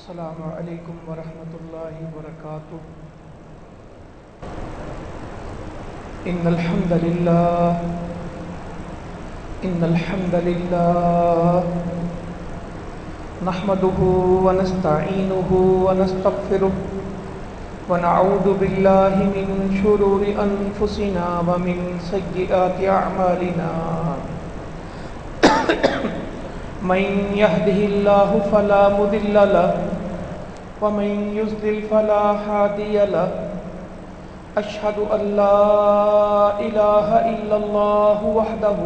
السلام علیکم ورحمۃ اللہ وبرکاتہ۔ ان الحمد للہ نحمده ونستعینه ونستغفره ونعوذ باللہ من شرور انفسنا ومن سیئات اعمالنا، من يهده الله فلا مضل له ومن يضلل فلا هادي له، أشهد أن لا إله إلا الله وحده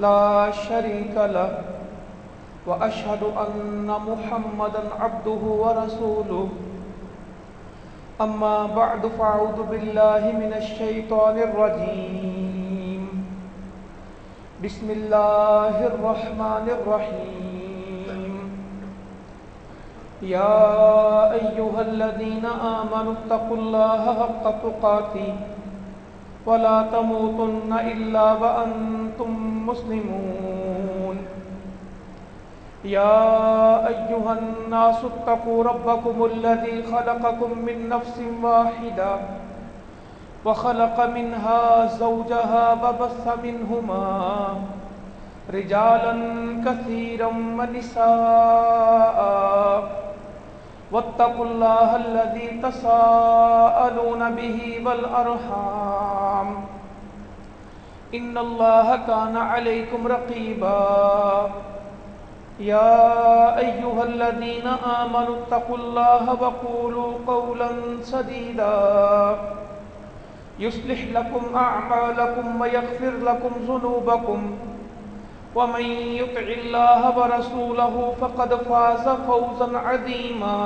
لا شريك له، وأشهد أن محمدا عبده ورسوله، أما بعد فأعوذ بالله من الشيطان الرجيم، بسم الله الرحمن الرحيم، يا أيها الذين آمنوا اتقوا الله حق تقاته ولا تموتن إلا وأنتم مسلمون، يا أيها الناس اتقوا ربكم الذي خلقكم من نفس واحدة وخلق منها زوجها وبث منهما رجالا كثيرا ونساء، واتقوا الله الذي تساءلون به والأرحام، إن الله كان عليكم رقيبا، يا أيها الذين آمنوا اتقوا الله وقولوا قولا سديدا يصلح لكم أعمالكم ويغفر لكم ذنوبكم، ومن يطع الله ورسوله فقد فاز فوزا عظيما،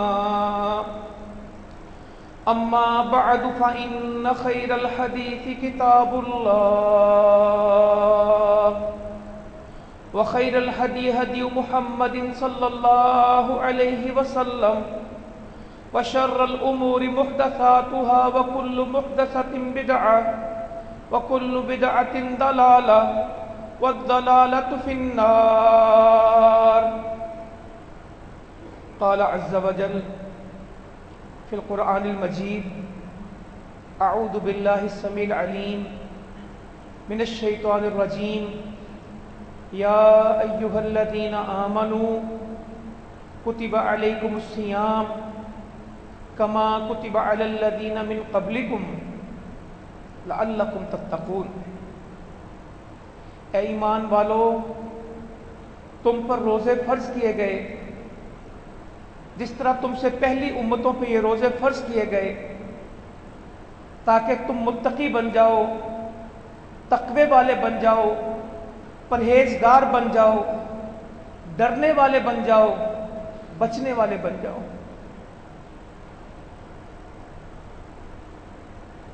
أما بعد فإن خير الحديث كتاب الله، وخير الهدي هدي محمد صلى الله عليه وسلم، وشر الأمور محدثاتها وكل محدثة بدعة وكل بدعة ضلالة والضلالة في النار۔ قال عز وجل في القرآن المجيد: أعوذ بالله السميع العليم من الشيطان الرجيم، يا أيها الذين آمنوا كتب عليكم الصيام كما كتب على الذين من قبلكم لعلكم تتقون۔ اے ایمان والو، تم پر روزے فرض کیے گئے جس طرح تم سے پہلی امتوں پہ یہ روزے فرض کیے گئے تاکہ تم متقی بن جاؤ، تقوی والے بن جاؤ، پرہیزگار بن جاؤ، ڈرنے والے بن جاؤ، بچنے والے بن جاؤ۔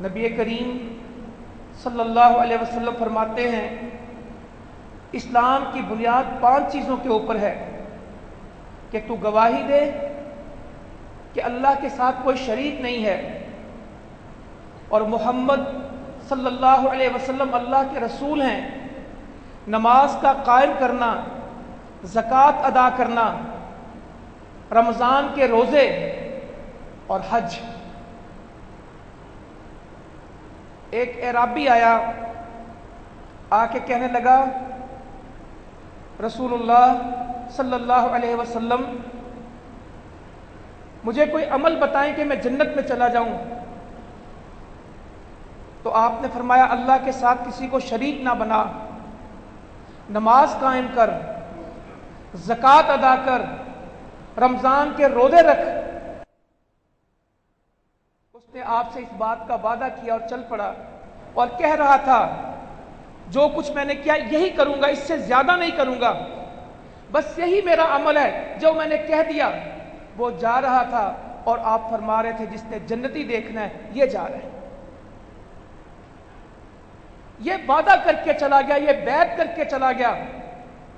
نبی کریم صلی اللہ علیہ وسلم فرماتے ہیں اسلام کی بنیاد 5 چیزوں کے اوپر ہے کہ تو گواہی دے کہ اللہ کے ساتھ کوئی شریک نہیں ہے اور محمد صلی اللہ علیہ وسلم اللہ کے رسول ہیں، نماز کا قائم کرنا، زکوٰۃ ادا کرنا، رمضان کے روزے اور حج۔ ایک اعرابی آیا، آ کے کہنے لگا رسول اللہ صلی اللہ علیہ وسلم مجھے کوئی عمل بتائیں کہ میں جنت میں چلا جاؤں۔ تو آپ نے فرمایا اللہ کے ساتھ کسی کو شریک نہ بنا، نماز قائم کر، زکوٰۃ ادا کر، رمضان کے روزے رکھ۔ اس نے آپ سے اس بات کا وعدہ کیا اور چل پڑا اور کہہ رہا تھا جو کچھ میں نے کیا یہی کروں گا، اس سے زیادہ نہیں کروں گا، بس یہی میرا عمل ہے جو میں نے کہہ دیا۔ وہ جا رہا تھا اور آپ فرما رہے تھے جس نے جنتی دیکھنا ہے یہ جا رہا ہے۔ یہ وعدہ کر کے چلا گیا، یہ بیعت کر کے چلا گیا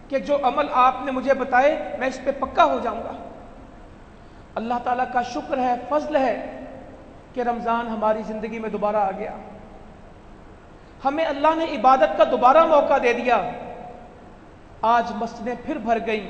کہ جو عمل آپ نے مجھے بتائے میں اس پہ پکا ہو جاؤں گا۔ اللہ تعالیٰ کا شکر ہے، فضل ہے کہ رمضان ہماری زندگی میں دوبارہ آ گیا، ہمیں اللہ نے عبادت کا دوبارہ موقع دے دیا۔ آج مسجدیں پھر بھر گئیں،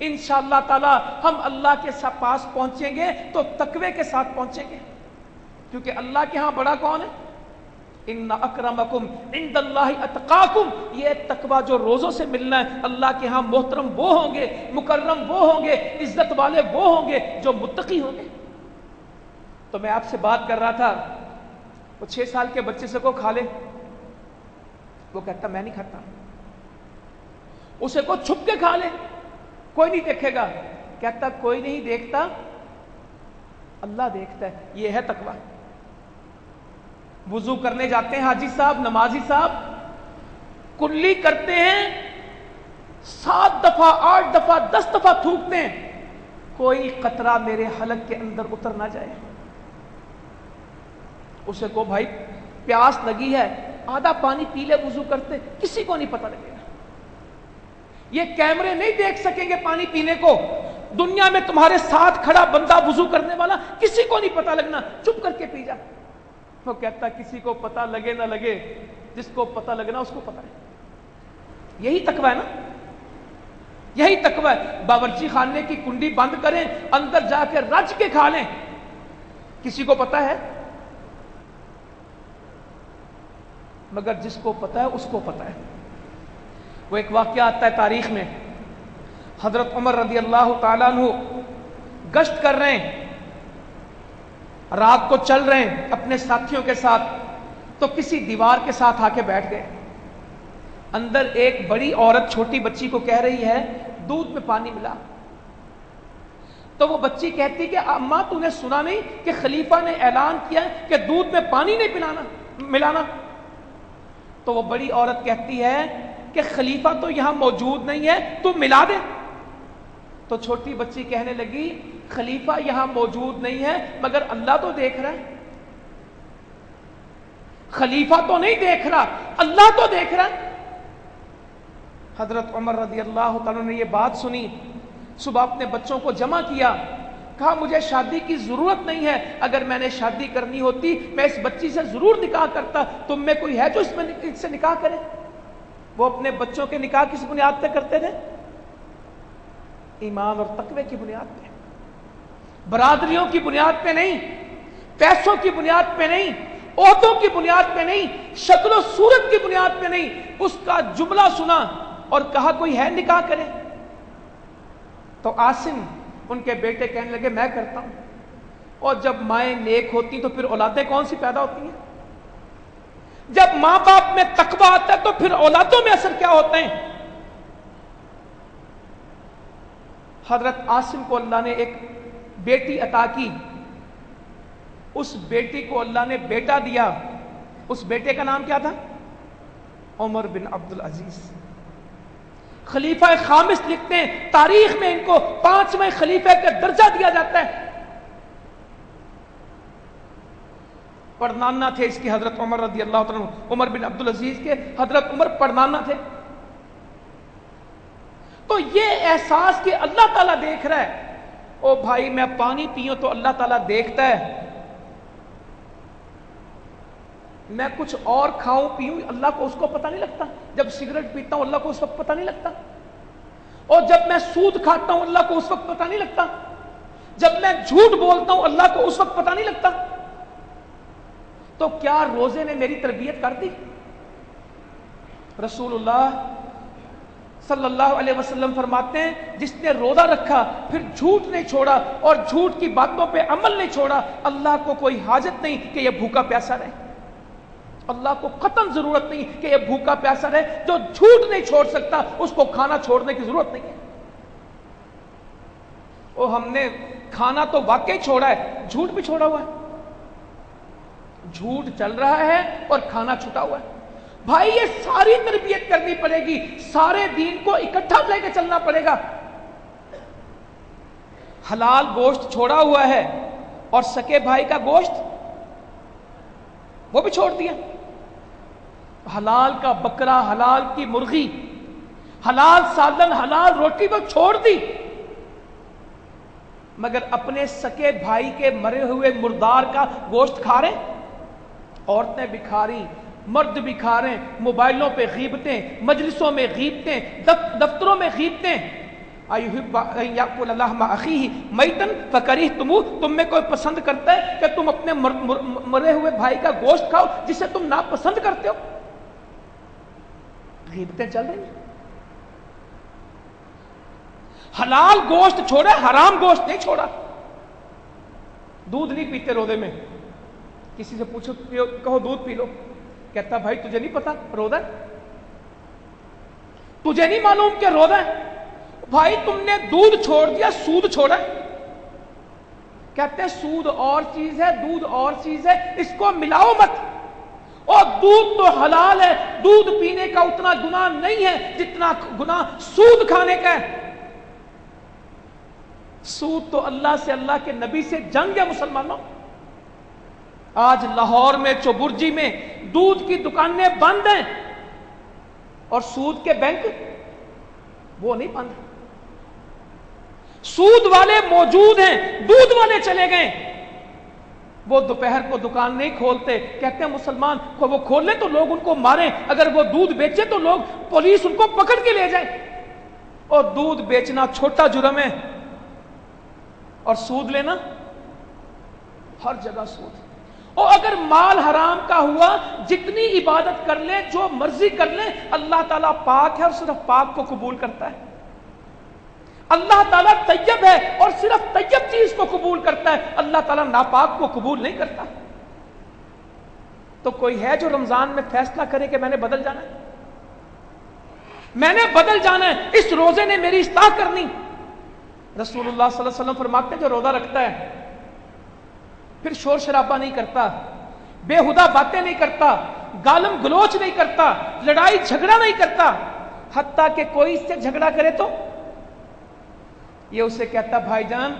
انشاءاللہ تعالی ہم اللہ کے پاس پہنچیں گے تو تقوی کے ساتھ پہنچیں گے، کیونکہ اللہ کے ہاں بڑا کون ہے؟ ان اکرمکم عند اللہ اتقاکم، یہ تقوی جو روزوں سے ملنا ہے، اللہ کے ہاں محترم وہ ہوں گے، مکرم وہ ہوں گے، عزت والے وہ ہوں گے جو متقی ہوں گے۔ تو میں آپ سے بات کر رہا تھا، وہ 6 سال کے بچے سے کو کھا لے، وہ کہتا میں نہیں کھاتا، اسے کو چھپ کے کھا لے، کوئی نہیں دیکھے گا، کہتا کوئی نہیں دیکھتا اللہ دیکھتا ہے، یہ ہے تقوی۔ وضو کرنے جاتے ہیں حاجی صاحب، نمازی صاحب، کلی کرتے ہیں، 7 دفعہ 8 دفعہ 10 دفعہ تھوکتے ہیں، کوئی قطرہ میرے حلق کے اندر اتر نہ جائے۔ اسے کو بھائی پیاس لگی ہے، آدھا پانی پی لے وضو کرتے، کسی کو نہیں پتہ لگے گا۔ یہ کیمرے نہیں دیکھ سکیں گے پانی پینے کو، دنیا میں تمہارے ساتھ کھڑا بندہ وضو کرنے والا کسی کو نہیں پتہ لگنا، چپ کر کے پی جا۔ وہ کہتا کسی کو پتہ لگے نہ لگے، جس کو پتہ لگنا اس کو پتہ ہے۔ یہی تقوی ہے نا، یہی تقوی ہے۔ باورچی خانے کی کنڈی بند کریں، اندر جا کے رج کے کھا لیں، کسی کو پتہ ہے؟ مگر جس کو پتہ ہے اس کو پتہ ہے۔ وہ ایک واقعہ آتا ہے تاریخ میں، حضرت عمر رضی اللہ تعالیٰ عنہ گشت کر رہے ہیں، رات کو چل رہے ہیں اپنے ساتھیوں کے ساتھ، تو کسی دیوار کے ساتھ آ کے بیٹھ گئے۔ اندر ایک بڑی عورت چھوٹی بچی کو کہہ رہی ہے دودھ میں پانی ملا، تو وہ بچی کہتی کہ اماں تو نے سنا نہیں کہ خلیفہ نے اعلان کیا کہ دودھ میں پانی نہیں ملانا؟ تو وہ بڑی عورت کہتی ہے کہ خلیفہ تو یہاں موجود نہیں ہے، تو ملا دے۔ تو چھوٹی بچی کہنے لگی خلیفہ یہاں موجود نہیں ہے مگر اللہ تو دیکھ رہا ہے، خلیفہ تو نہیں دیکھ رہا، اللہ تو دیکھ رہا ہے۔ حضرت عمر رضی اللہ تعالیٰ نے یہ بات سنی، صبح اپنے بچوں کو جمع کیا، کہا مجھے شادی کی ضرورت نہیں ہے، اگر میں نے شادی کرنی ہوتی میں اس بچی سے ضرور نکاح کرتا، تم میں کوئی ہے جو اس سے نکاح کرے؟ وہ اپنے بچوں کے نکاح کس بنیاد پہ کرتے تھے؟ ایمان اور تقوی کی بنیاد پہ، برادریوں کی بنیاد پہ نہیں، پیسوں کی بنیاد پہ نہیں، عہدوں کی بنیاد پہ نہیں، شکل و صورت کی بنیاد پہ نہیں۔ اس کا جملہ سنا اور کہا کوئی ہے نکاح کرے؟ تو عاصم ان کے بیٹے کہنے لگے میں کرتا ہوں۔ اور جب مائیں نیک ہوتی تو پھر اولادیں کون سی پیدا ہوتی ہیں؟ جب ماں باپ میں تقویٰ آتا ہے تو پھر اولادوں میں اثر کیا ہوتے ہیں؟ حضرت عاصم کو اللہ نے ایک بیٹی عطا کی، اس بیٹی کو اللہ نے بیٹا دیا، اس بیٹے کا نام کیا تھا؟ عمر بن عبد العزیز۔ خلیفہ خامس لکھتے ہیں تاریخ میں ان کو 5ویں خلیفہ کا درجہ دیا جاتا ہے۔ پڑنانا تھے اس کی حضرت عمر رضی اللہ عنہ، عمر بن عبد العزیز کے حضرت عمر پڑنانا تھے۔ تو یہ احساس کہ اللہ تعالیٰ دیکھ رہا ہے، او بھائی میں پانی پیوں تو اللہ تعالیٰ دیکھتا ہے، میں کچھ اور کھاؤں پیوں اللہ کو اس کو پتہ نہیں لگتا، جب سگریٹ پیتا ہوں اللہ کو اس وقت پتہ نہیں لگتا، اور جب میں سود کھاتا ہوں اللہ کو اس وقت پتہ نہیں لگتا، جب میں جھوٹ بولتا ہوں اللہ کو اس وقت پتہ نہیں لگتا۔ تو کیا روزے نے میری تربیت کر دی؟ رسول اللہ صلی اللہ علیہ وسلم فرماتے ہیں جس نے روزہ رکھا پھر جھوٹ نہیں چھوڑا اور جھوٹ کی باتوں پہ عمل نہیں چھوڑا، اللہ کو کوئی حاجت نہیں کہ یہ بھوکا پیاسا رہے، اللہ کو قطعاً ضرورت نہیں کہ یہ بھوکا پیاسا رہے۔ جو جھوٹ نہیں چھوڑ سکتا اس کو کھانا چھوڑنے کی ضرورت نہیں ہے۔ اور ہم نے کھانا تو واقعی چھوڑا ہے، جھوٹ بھی چھوڑا ہوا ہے، جھوٹ چل رہا ہے اور کھانا چھٹا ہوا ہے۔ بھائی یہ ساری تربیت کرنی پڑے گی، سارے دین کو اکٹھا لے کے چلنا پڑے گا۔ حلال گوشت چھوڑا ہوا ہے اور سکے بھائی کا گوشت وہ بھی چھوڑ دیا، حلال کا بکرا، حلال کی مرغی، حلال سالن، حلال روٹی وہ چھوڑ دی، مگر اپنے سکے بھائی کے مرے ہوئے مردار کا گوشت کھا رہے۔ عورتیں بھی کھا رہی، مرد بھی کھا رہے ہیں، موبائلوں پہ غیبتیں، مجلسوں میں غیبتیں، دفتروں میں غیبتیں، تم میں کوئی پسند کرتا ہے کہ تم اپنے مرے ہوئے بھائی کا گوشت کھاؤ جسے تم ناپسند کرتے ہو؟ غیبتیں چل رہی ہیں. حلال گوشت چھوڑا، حرام گوشت نہیں چھوڑا. دودھ نہیں پیتے روزے میں، کسی سے پوچھو کہو دودھ پی لو، کہتا بھائی تجھے نہیں پتا روزہ ہے؟ تجھے نہیں معلوم کہ روزہ ہے؟ بھائی تم نے دودھ چھوڑ دیا، سود چھوڑا. کہتے ہیں سود اور چیز ہے، دودھ اور چیز ہے، اس کو ملاؤ مت. اور دودھ تو حلال ہے، دودھ پینے کا اتنا گناہ نہیں ہے جتنا گناہ سود کھانے کا ہے. سود تو اللہ سے، اللہ کے نبی سے جنگ ہے مسلمانوں. آج لاہور میں چوبرجی میں دودھ کی دکانیں بند ہیں اور سود کے بینک وہ نہیں بند. سود والے موجود ہیں، دودھ والے چلے گئے. وہ دوپہر کو دکان نہیں کھولتے، کہتے ہیں مسلمان کو وہ کھول لیں تو لوگ ان کو ماریں، اگر وہ دودھ بیچے تو لوگ پولیس ان کو پکڑ کے لے جائے. اور دودھ بیچنا چھوٹا جرم ہے اور سود لینا ہر جگہ سود. اور اگر مال حرام کا ہوا، جتنی عبادت کر لے، جو مرضی کر لے، اللہ تعالیٰ پاک ہے اور صرف پاک کو قبول کرتا ہے. اللہ تعالیٰ طیب ہے اور صرف طیب چیز کو قبول کرتا ہے. اللہ تعالیٰ ناپاک کو قبول نہیں کرتا. تو کوئی ہے جو رمضان میں فیصلہ کرے کہ میں نے بدل جانا ہے، میں نے بدل جانا ہے، اس روزے نے میری اصلاح کرنی. رسول اللہ صلی اللہ علیہ وسلم فرماتے ہیں جو روزہ رکھتا ہے پھر شور شرابہ نہیں کرتا، بےہودہ باتیں نہیں کرتا، گالم گلوچ نہیں کرتا، لڑائی جھگڑا نہیں کرتا، حتیٰ کہ کوئی اس سے جھگڑا کرے تو یہ اسے کہتا بھائی جان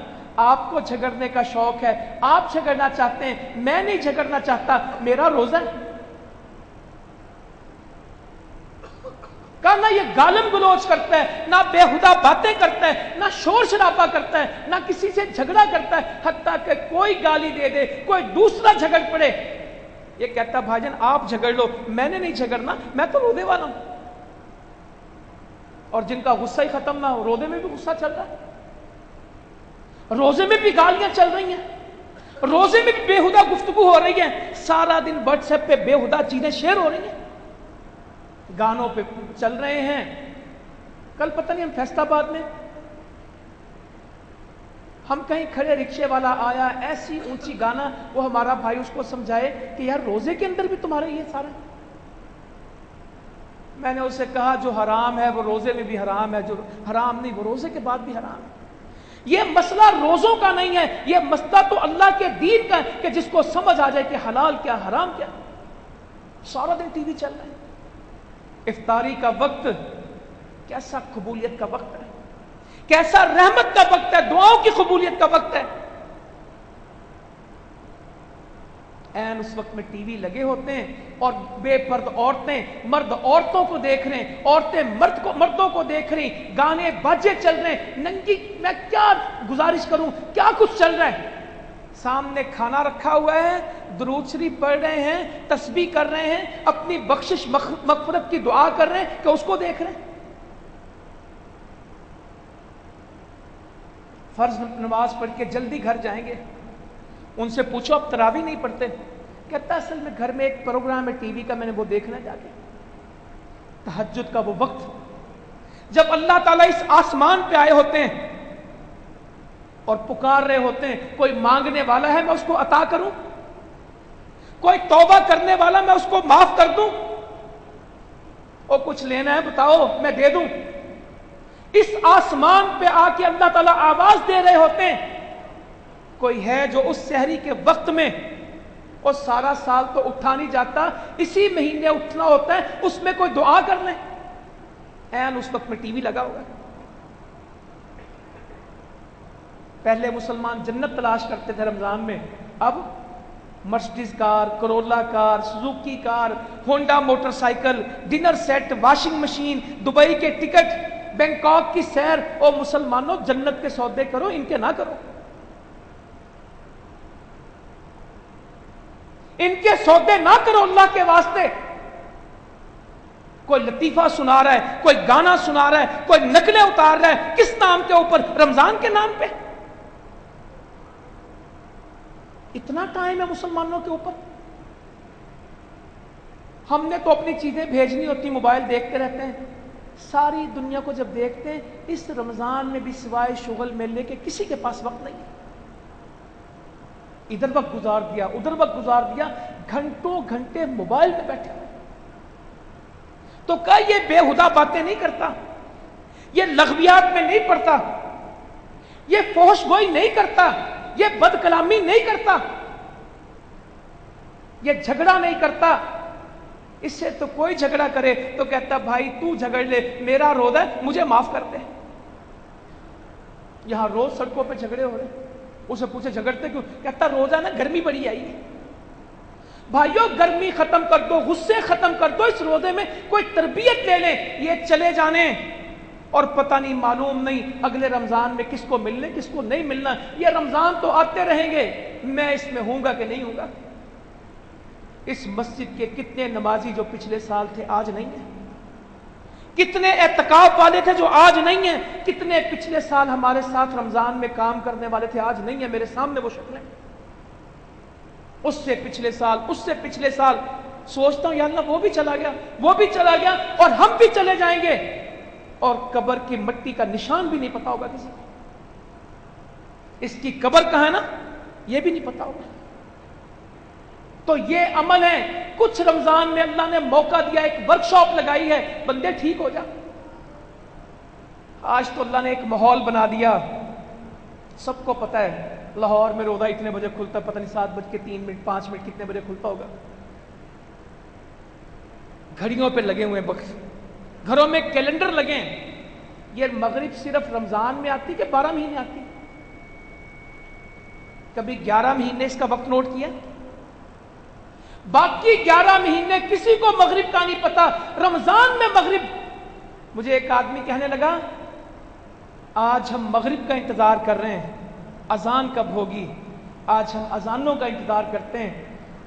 آپ کو جھگڑنے کا شوق ہے، آپ جھگڑنا چاہتے ہیں، میں نہیں جھگڑنا چاہتا، میرا روزہ ہے. نہ یہ گالم گلوچ کرتا ہے، نہ بےہودہ باتیں کرتا ہے، نہ شور شرابہ کرتا ہے، نہ کسی سے جھگڑا کرتا ہے، حتیٰ کہ کوئی گالی دے دے، کوئی دوسرا جھگڑ پڑے، یہ کہتا بھائی جان آپ جھگڑ لو، میں نے نہیں جھگڑنا، میں تو روزے والا ہوں. اور جن کا غصہ ہی ختم نہ ہو، روزے میں بھی غصہ چل رہا ہے، روزے میں بھی گالیاں چل رہی ہیں، روزے میں بھی بےہودہ گفتگو ہو رہی ہے، سارا دن واٹس ایپ پہ بےہودہ چیزیں شیئر ہو رہی ہیں، گانوں پہ چل رہے ہیں. کل پتہ نہیں ہم فیصل آباد میں ہم کہیں کھڑے، رکشے والا آیا، ایسی اونچی گانا، وہ ہمارا بھائی اس کو سمجھائے کہ یار روزے کے اندر بھی تمہارے یہ سارا. میں نے اسے کہا جو حرام ہے وہ روزے میں بھی حرام ہے، جو حرام نہیں وہ روزے کے بعد بھی حرام ہے. یہ مسئلہ روزوں کا نہیں ہے، یہ مسئلہ تو اللہ کے دین کا ہے کہ جس کو سمجھ آ جائے کہ حلال کیا حرام کیا. سارا دن ٹی وی چل رہا ہے. افطاری کا وقت کیسا قبولیت کا وقت ہے، کیسا رحمت کا وقت ہے، دعاؤں کی قبولیت کا وقت ہے. این اس وقت میں ٹی وی لگے ہوتے ہیں اور بے پرد عورتیں، مرد عورتوں کو دیکھ رہے ہیں، عورتیں مردوں کو دیکھ رہی، گانے باجے چل رہے ہیں، ننگی. میں کیا گزارش کروں، کیا کچھ چل رہا ہے. سامنے کھانا رکھا ہوا ہے، درود شریف پڑھ رہے ہیں، تسبیح کر رہے ہیں، اپنی بخشش مغفرت کی دعا کر رہے ہیں کہ اس کو دیکھ رہے ہیں. فرض نماز پڑھ کے جلدی گھر جائیں گے، ان سے پوچھو اب تراویح نہیں پڑھتے، کہتا اصل میں گھر میں ایک پروگرام ہے ٹی وی کا، میں نے وہ دیکھنا جا کے. تہجد کا وہ وقت جب اللہ تعالیٰ اس آسمان پہ آئے ہوتے ہیں اور پکار رہے ہوتے ہیں، کوئی مانگنے والا ہے میں اس کو عطا کروں، کوئی توبہ کرنے والا میں اس کو معاف کر دوں، اور کچھ لینا ہے بتاؤ میں دے دوں. اس آسمان پہ آ کے اللہ تعالیٰ آواز دے رہے ہوتے ہیں. کوئی ہے جو اس سحری کے وقت میں، اور سارا سال تو اٹھا نہیں جاتا، اسی مہینے اٹھنا ہوتا ہے، اس میں کوئی دعا کر لیں. این اس وقت میں ٹی وی لگا ہوا ہے. پہلے مسلمان جنت تلاش کرتے تھے رمضان میں، اب Mercedes car, Corolla car, Suzuki car, Honda motorcycle, dinner set, washing machine, Dubai کے ٹکٹ، بینکاک کی سیر. اور مسلمانوں جنت کے سودے کرو، ان کے نہ کرو، ان کے سودے نہ کرو اللہ کے واسطے. کوئی لطیفہ سنا رہا ہے، کوئی گانا سنا رہا ہے، کوئی نقلیں اتار رہا ہے، کس نام کے اوپر؟ رمضان کے نام پہ۔ اتنا ٹائم ہے مسلمانوں کے اوپر؟ ہم نے تو اپنی چیزیں بھیجنی ہوتی، موبائل دیکھتے رہتے ہیں، ساری دنیا کو جب دیکھتے ہیں، اس رمضان میں بھی سوائے شغل میلے کے کسی کے پاس وقت نہیں ہے۔ ادھر وقت گزار دیا، ادھر وقت گزار دیا، گھنٹوں گھنٹے موبائل میں بیٹھے ہوئے۔ تو کیا یہ بےہودہ باتیں نہیں کرتا؟ یہ لغویات میں نہیں پڑتا؟ یہ فحش گوئی نہیں کرتا؟ یہ بد کلامی نہیں کرتا؟ یہ جھگڑا نہیں کرتا؟ اس سے تو کوئی جھگڑا کرے تو کہتا بھائی تو جھگڑ لے، میرا روزہ ہے، مجھے معاف کر دے۔ یہاں روز سڑکوں پہ جھگڑے ہو رہے، اسے پوچھے جھگڑتے کیوں؟ کہتا روزہ نا گرمی بڑی آئی ہے۔ بھائیو گرمی ختم کر دو، غصے ختم کر دو، اس روزے میں کوئی تربیت لے لیں۔ یہ چلے جانے اور پتہ نہیں معلوم نہیں اگلے رمضان میں کس کو ملنے کس کو نہیں ملنا۔ یہ رمضان تو آتے رہیں گے، میں اس میں ہوں گا کہ نہیں ہوں گا؟ اس مسجد کے کتنے نمازی جو پچھلے سال تھے آج نہیں ہیں؟ کتنے اعتکاف والے تھے جو آج نہیں ہیں؟ کتنے پچھلے سال ہمارے ساتھ رمضان میں کام کرنے والے تھے آج نہیں ہیں؟ میرے سامنے وہ شکلیں، اس سے پچھلے سال، اس سے پچھلے سال۔ سوچتا ہوں یا اللہ وہ بھی چلا گیا، وہ بھی چلا گیا، اور ہم بھی چلے جائیں گے، اور قبر کی مٹی کا نشان بھی نہیں پتا ہوگا کسی کو۔ اس کی قبر کہاں ہے نا، یہ بھی نہیں پتا ہوگا۔ تو یہ عمل ہے۔ کچھ رمضان میں اللہ نے موقع دیا، ایک ورکشاپ لگائی ہے، بندے ٹھیک ہو جا۔ آج تو اللہ نے ایک ماحول بنا دیا، سب کو پتہ ہے لاہور میں روزہ اتنے بجے کھلتا ہے، پتہ نہیں 7:03 5 کتنے بجے کھلتا ہوگا۔ گھڑیوں پہ لگے ہوئے وقت، گھروں میں کیلنڈر لگے ہیں۔ یہ مغرب صرف رمضان میں آتی کہ 12 مہینے آتی؟ کبھی 11 مہینے اس کا وقت نوٹ کیا؟ باقی 11 مہینے کسی کو مغرب کا نہیں پتا، رمضان میں مغرب۔ مجھے ایک آدمی کہنے لگا آج ہم مغرب کا انتظار کر رہے ہیں، اذان کب ہوگی؟ آج ہم اذانوں کا انتظار کرتے ہیں،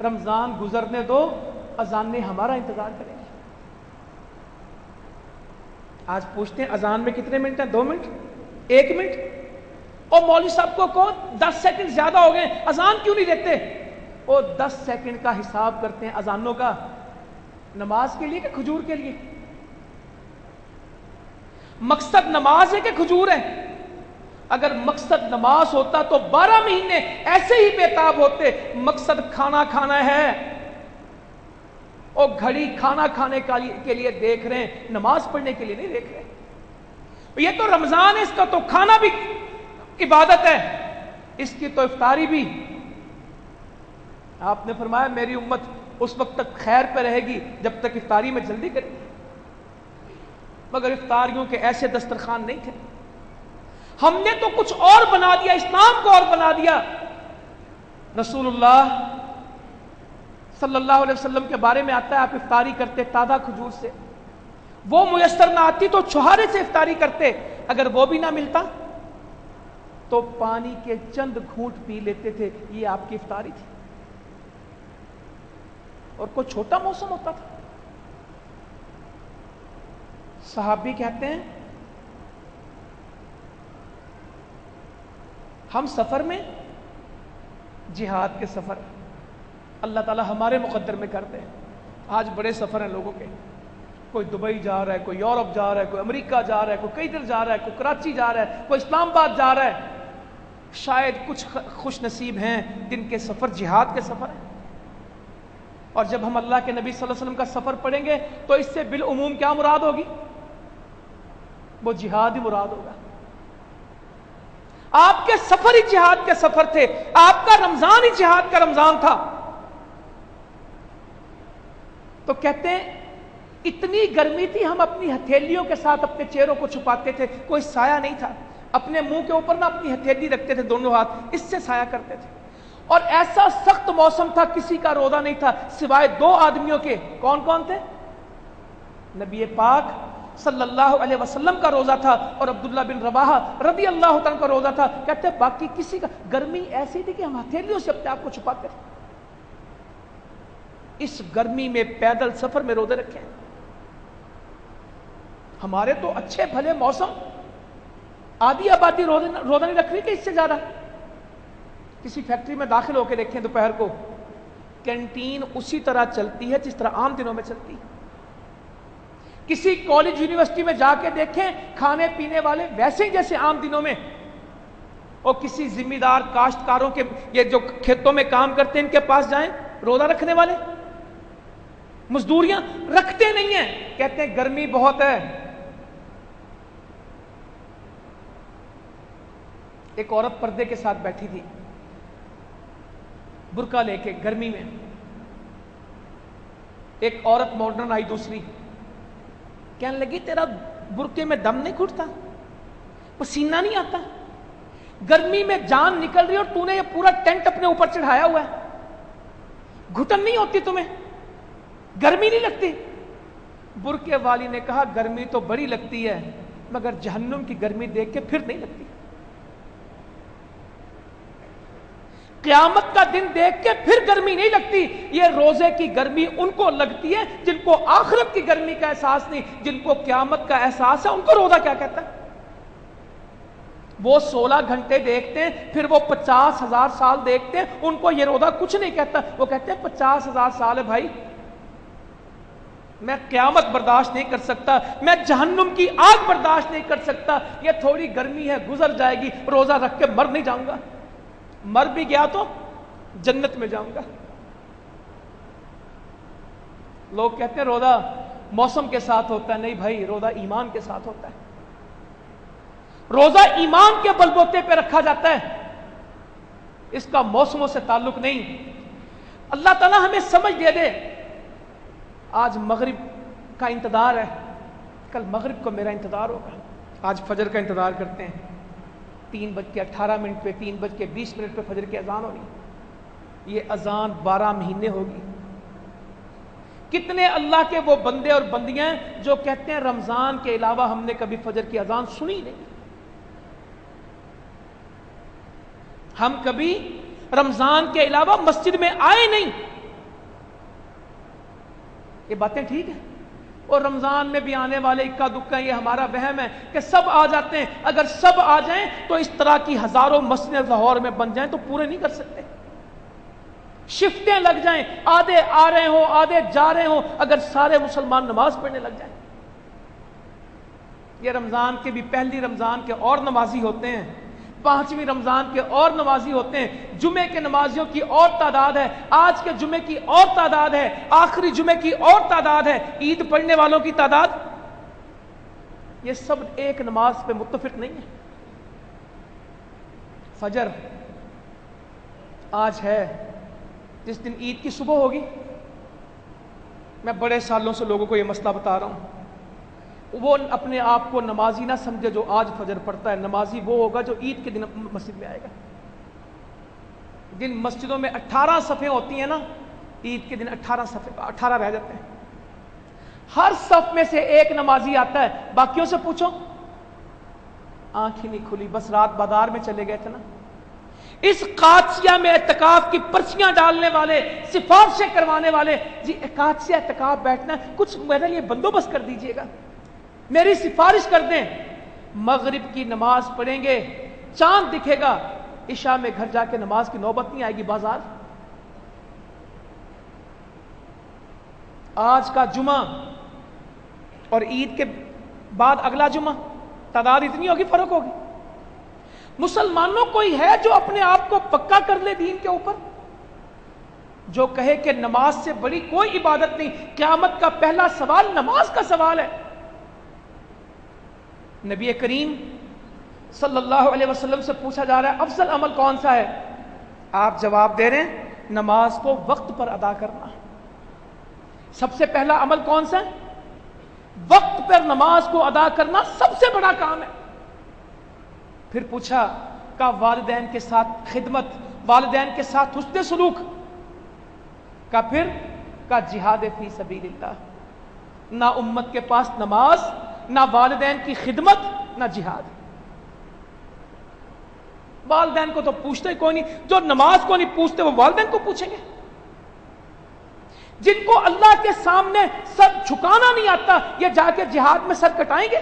رمضان گزرنے دو، اذانیں ہمارا انتظار کریں گے۔ آج پوچھتے ہیں اذان میں کتنے منٹ ہیں؟ 2 منٹ؟ 1 منٹ؟ اور مولوی صاحب کو کہو 10 سیکنڈ زیادہ ہو گئے، اذان کیوں نہیں دیتے؟ وہ 10 سیکنڈ کا حساب کرتے ہیں اذانوں کا، نماز کے لیے کہ کھجور کے لیے؟ مقصد نماز ہے کہ کھجور ہے؟ اگر مقصد نماز ہوتا تو 12 مہینے ایسے ہی بےتاب ہوتے۔ مقصد کھانا کھانا ہے، اور گھڑی کھانا کھانے کے لیے دیکھ رہے ہیں، نماز پڑھنے کے لیے نہیں دیکھ رہے۔ یہ تو رمضان ہے، اس کا تو کھانا بھی عبادت ہے، اس کی تو افطاری بھی۔ آپ نے فرمایا میری امت اس وقت تک خیر پہ رہے گی جب تک افطاری میں جلدی کرے گی، مگر افطاریوں کے ایسے دسترخوان نہیں تھے۔ ہم نے تو کچھ اور بنا دیا، اسلام کو اور بنا دیا۔ رسول اللہ صلی اللہ علیہ وسلم کے بارے میں آتا ہے آپ افطاری کرتے تازہ کھجور سے، وہ میسر نہ آتی تو چھہارے سے افطاری کرتے، اگر وہ بھی نہ ملتا تو پانی کے چند گھونٹ پی لیتے تھے، یہ آپ کی افطاری تھی۔ اور کوئی چھوٹا موسم ہوتا تھا؟ صحابی کہتے ہیں ہم سفر میں، جہاد کے سفر اللہ تعالی ہمارے مقدر میں کرتے ہیں۔ آج بڑے سفر ہیں لوگوں کے، کوئی دبئی جا رہا ہے، کوئی یورپ جا رہا ہے، کوئی امریکہ جا رہا ہے، کوئی کئی دن جا رہا ہے، کوئی کراچی جا رہا ہے، کوئی اسلام آباد جا رہا ہے۔ شاید کچھ خوش نصیب ہیں جن کے سفر جہاد کے سفر ہیں، اور جب ہم اللہ کے نبی صلی اللہ علیہ وسلم کا سفر پڑھیں گے تو اس سے بالعموم کیا مراد ہوگی؟ وہ جہاد ہی مراد ہوگا۔ آپ کے سفر ہی جہاد کے سفر تھے، آپ کا رمضان ہی جہاد کا رمضان تھا۔ تو کہتے ہیں اتنی گرمی تھی، ہم اپنی ہتھیلیوں کے ساتھ اپنے چہروں کو چھپاتے تھے، کوئی سایہ نہیں تھا، اپنے منہ کے اوپر نہ اپنی ہتھیلی رکھتے تھے دونوں ہاتھ، اس سے سایہ کرتے تھے۔ اور ایسا سخت موسم تھا، کسی کا روزہ نہیں تھا سوائے 2 آدمیوں کے۔ کون کون تھے؟ نبی پاک صلی اللہ علیہ وسلم کا روزہ تھا اور عبداللہ بن رواحہ رضی اللہ تعالیٰ کا روزہ تھا۔ کہتے ہیں باقی کسی کا، گرمی ایسی تھی کہ ہم ہتھیلیوں سے اپنے آپ کو چھپاتے تھے۔ اس گرمی میں پیدل سفر میں روزے رکھے ہیں۔ ہمارے تو اچھے بھلے موسم، آدھی آبادی روزہ نہیں رکھ رہی کہ اس سے زیادہ. کسی فیکٹری میں داخل ہو کے دیکھیں دوپہر کو، کینٹین اسی طرح چلتی ہے جس طرح عام دنوں میں چلتی ہے. کسی کالج یونیورسٹی میں جا کے دیکھیں، کھانے پینے والے ویسے ہی جیسے عام دنوں میں. اور کسی ذمہ دار کاشتکاروں کے، یہ جو کھیتوں میں کام کرتے ہیں، ان کے پاس جائیں، روزہ رکھنے والے مزدوریاں رکھتے نہیں ہیں، کہتے ہیں گرمی بہت ہے. ایک عورت پردے کے ساتھ بیٹھی تھی، برقع لے کے گرمی میں. ایک عورت ماڈرن آئی دوسری، کہنے لگی تیرا برقعے میں دم نہیں گھٹتا، پسینہ نہیں آتا، گرمی میں جان نکل رہی اور تو نے یہ پورا ٹینٹ اپنے اوپر چڑھایا ہوا ہے، گھٹن نہیں ہوتی تمہیں، گرمی نہیں لگتی؟ برقعے والی نے کہا گرمی تو بڑی لگتی ہے مگر جہنم کی گرمی دیکھ کے پھر نہیں لگتی. قیامت کا دن دیکھ کے پھر گرمی نہیں لگتی. یہ روزے کی گرمی ان کو لگتی ہے جن کو آخرت کی گرمی کا احساس نہیں، جن کو قیامت کا احساس ہے. ان کو روزہ کیا کہتا ہے؟ وہ 16 گھنٹے دیکھتے ہیں، پھر وہ 50,000 سال دیکھتے ہیں، ان کو یہ روزہ کچھ نہیں کہتا. وہ کہتے ہیں 50,000 سال ہے بھائی، میں قیامت برداشت نہیں کر سکتا، میں جہنم کی آگ برداشت نہیں کر سکتا. یہ تھوڑی گرمی ہے گزر جائے گی، روزہ رکھ کے مر نہیں جاؤں گا، مر بھی گیا تو جنت میں جاؤں گا. لوگ کہتے ہیں روزہ موسم کے ساتھ ہوتا ہے. نہیں بھائی، روزہ ایمان کے ساتھ ہوتا ہے. روزہ ایمان کے بلبوتے پہ رکھا جاتا ہے، اس کا موسموں سے تعلق نہیں. اللہ تعالیٰ ہمیں سمجھ دے دے. آج مغرب کا انتظار ہے، کل مغرب کو میرا انتظار ہوگا. آج فجر کا انتظار کرتے ہیں، 3:18 پہ 3:20 پہ فجر کی اذان ہونی. یہ اذان 12 مہینے ہوگی. کتنے اللہ کے وہ بندے اور بندیاں جو کہتے ہیں رمضان کے علاوہ ہم نے کبھی فجر کی اذان سنی نہیں، ہم کبھی رمضان کے علاوہ مسجد میں آئے نہیں. یہ باتیں ٹھیک ہیں؟ اور رمضان میں بھی آنے والے اکا دکا، یہ ہمارا وہم ہے کہ سب آ جاتے ہیں. اگر سب آ جائیں تو اس طرح کی ہزاروں مسجدیں لاہور میں بن جائیں تو پورے نہیں کر سکتے. شفٹیں لگ جائیں، آدھے آ رہے ہوں آدھے جا رہے ہوں، اگر سارے مسلمان نماز پڑھنے لگ جائیں. یہ رمضان کے بھی پہلی رمضان کے اور نمازی ہوتے ہیں، 5ویں رمضان کے اور نمازی ہوتے ہیں، جمعے کے نمازیوں کی اور تعداد ہے، آج کے جمعے کی اور تعداد ہے، آخری جمعے کی اور تعداد ہے، عید پڑھنے والوں کی تعداد. یہ سب ایک نماز پہ متفق نہیں ہے. فجر آج ہے، جس دن عید کی صبح ہوگی. میں بڑے سالوں سے لوگوں کو یہ مسئلہ بتا رہا ہوں، وہ اپنے آپ کو نمازی نہ سمجھے جو آج فجر پڑھتا ہے. نمازی وہ ہوگا جو عید کے دن مسجد میں آئے گا. جن مسجدوں میں 18 صفیں ہوتی ہیں نا، عید کے دن 18 رہ جاتے ہیں. ہر صف میں سے ایک نمازی آتا ہے. باقیوں سے پوچھو، آنکھ ہی نہیں کھلی، بس رات بازار میں چلے گئے تھے نا. اس قادسیہ میں اعتکاف کی پرچیاں ڈالنے والے، سفارشیں کروانے والے، جی قادسیہ اعتکاف بیٹھنا ہے، کچھ میرے لیے بندوبست کر دیجئے گا، میری سفارش کر دیں. مغرب کی نماز پڑھیں گے، چاند دکھے گا، عشاء میں گھر جا کے نماز کی نوبت نہیں آئے گی. بازار آج کا جمعہ اور عید کے بعد اگلا جمعہ تعداد اتنی ہوگی، فرق ہوگی. مسلمانوں کوئی ہے جو اپنے آپ کو پکا کر لے دین کے اوپر، جو کہے کہ نماز سے بڑی کوئی عبادت نہیں؟ قیامت کا پہلا سوال نماز کا سوال ہے. نبی کریم صلی اللہ علیہ وسلم سے پوچھا جا رہا ہے افضل عمل کون سا ہے؟ آپ جواب دے رہے ہیں نماز کو وقت پر ادا کرنا. سب سے پہلا عمل کون سا ہے؟ وقت پر نماز کو ادا کرنا سب سے بڑا کام ہے. پھر پوچھا کہ والدین کے ساتھ خدمت، والدین کے ساتھ حسن سلوک کا، پھر کا جہاد فی سبیل اللہ. نہ امت کے پاس نماز، نہ والدین کی خدمت، نہ جہاد. والدین کو تو پوچھتے ہی کوئی نہیں، جو نماز کو نہیں پوچھتے وہ والدین کو پوچھیں گے. جن کو اللہ کے سامنے سر جھکانا نہیں آتا، یہ جا کے جہاد میں سر کٹائیں گے؟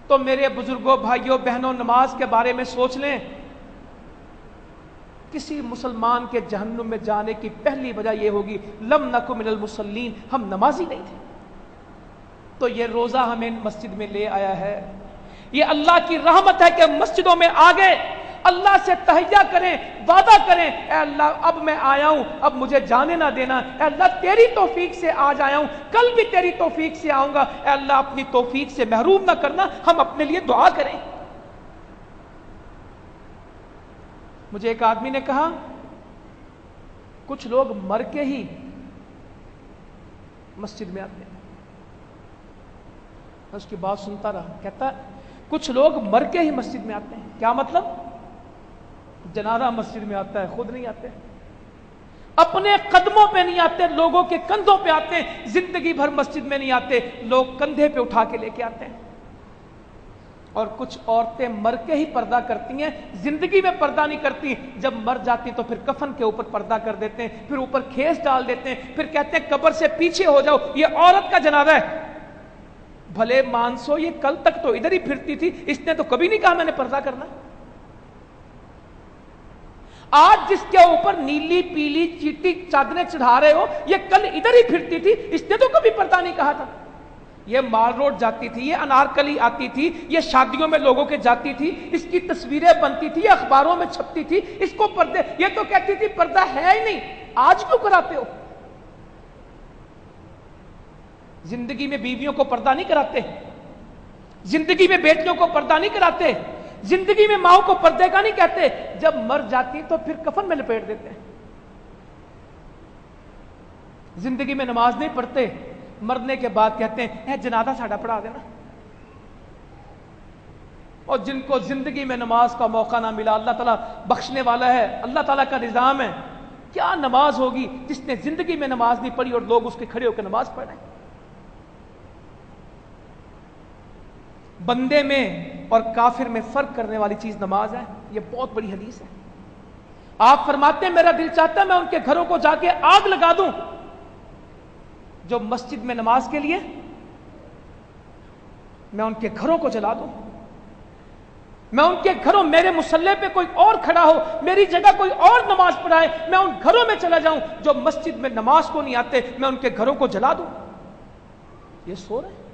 تو میرے بزرگوں، بھائیوں، بہنوں، نماز کے بارے میں سوچ لیں۔ کسی مسلمان کے جہنم میں جانے کی پہلی وجہ یہ ہوگی لم نکو من المصلین، ہم نمازی نہیں تھے۔ تو یہ روزہ ہمیں مسجد میں لے آیا ہے، یہ اللہ کی رحمت ہے کہ مسجدوں میں آگے اللہ سے تہیہ کریں، وعدہ کریں، اے اللہ اب میں آیا ہوں، اب مجھے جانے نہ دینا، اے اللہ تیری توفیق سے آج آیا ہوں، کل بھی تیری توفیق سے آؤں گا، اے اللہ اپنی توفیق سے محروم نہ کرنا۔ ہم اپنے لیے دعا کریں۔ مجھے ایک آدمی نے کہا کچھ لوگ مر کے ہی مسجد میں آتے ہیں۔ میں اس کی بات سنتا رہا، کہتا کچھ لوگ مر کے ہی مسجد میں آتے ہیں۔ کیا مطلب؟ جنازہ مسجد میں آتا ہے، خود نہیں آتے، اپنے قدموں پہ نہیں آتے، لوگوں کے کندھوں پہ آتے ہیں۔ زندگی بھر مسجد میں نہیں آتے، لوگ کندھے پہ اٹھا کے لے کے آتے ہیں۔ اور کچھ عورتیں مر کے ہی پردہ کرتی ہیں، زندگی میں پردہ نہیں کرتی، جب مر جاتی تو پھر کفن کے اوپر پردہ کر دیتے ہیں، پھر اوپر کھیس ڈال دیتے ہیں، پھر کہتے ہیں قبر سے پیچھے ہو جاؤ، یہ عورت کا جنازہ ہے۔ بھلے مانسو یہ کل تک تو ادھر ہی پھرتی تھی، اس نے تو کبھی نہیں کہا میں نے پردہ کرنا۔ آج جس کے اوپر نیلی پیلی چیٹی چادریں چڑھا رہے ہو، یہ کل ادھر ہی پھرتی تھی، اس نے تو کبھی پردہ نہیں کہا تھا۔ یہ مال روڈ جاتی تھی، یہ انارکلی آتی تھی، یہ شادیوں میں لوگوں کے جاتی تھی، اس کی تصویریں بنتی تھی، اخباروں میں چھپتی تھی، اس کو پردے، یہ تو کہتی تھی پردہ ہے ہی نہیں، آج کیوں کراتے ہو؟ زندگی میں بیویوں کو پردہ نہیں کراتے، زندگی میں بیٹیوں کو پردہ نہیں کراتے، زندگی میں ماؤں کو پردے کا نہیں کہتے، جب مر جاتی تو پھر کفن میں لپیٹ دیتے ہیں۔ زندگی میں نماز نہیں پڑھتے، مرنے کے بعد کہتے ہیں اے جنازہ ساڈا پڑھا دینا۔ اور جن کو زندگی میں نماز کا موقع نہ ملا، اللہ تعالیٰ بخشنے والا ہے، اللہ تعالیٰ کا نظام ہے، کیا نماز ہوگی جس نے زندگی میں نماز نہیں پڑھی اور لوگ اس کے کھڑے ہو کے نماز پڑھ رہے ہیں۔ بندے میں اور کافر میں فرق کرنے والی چیز نماز ہے، یہ بہت بڑی حدیث ہے۔ آپ فرماتے ہیں میرا دل چاہتا ہے میں ان کے گھروں کو جا کے آگ لگا دوں جو مسجد میں نماز کے لیے، میں ان کے گھروں کو جلا دوں، میں ان کے گھروں، میرے مصلی پہ کوئی اور کھڑا ہو، میری جگہ کوئی اور نماز پڑھائے، میں ان گھروں میں چلا جاؤں جو مسجد میں نماز کو نہیں آتے، میں ان کے گھروں کو جلا دوں۔ یہ سو رہے ہیں۔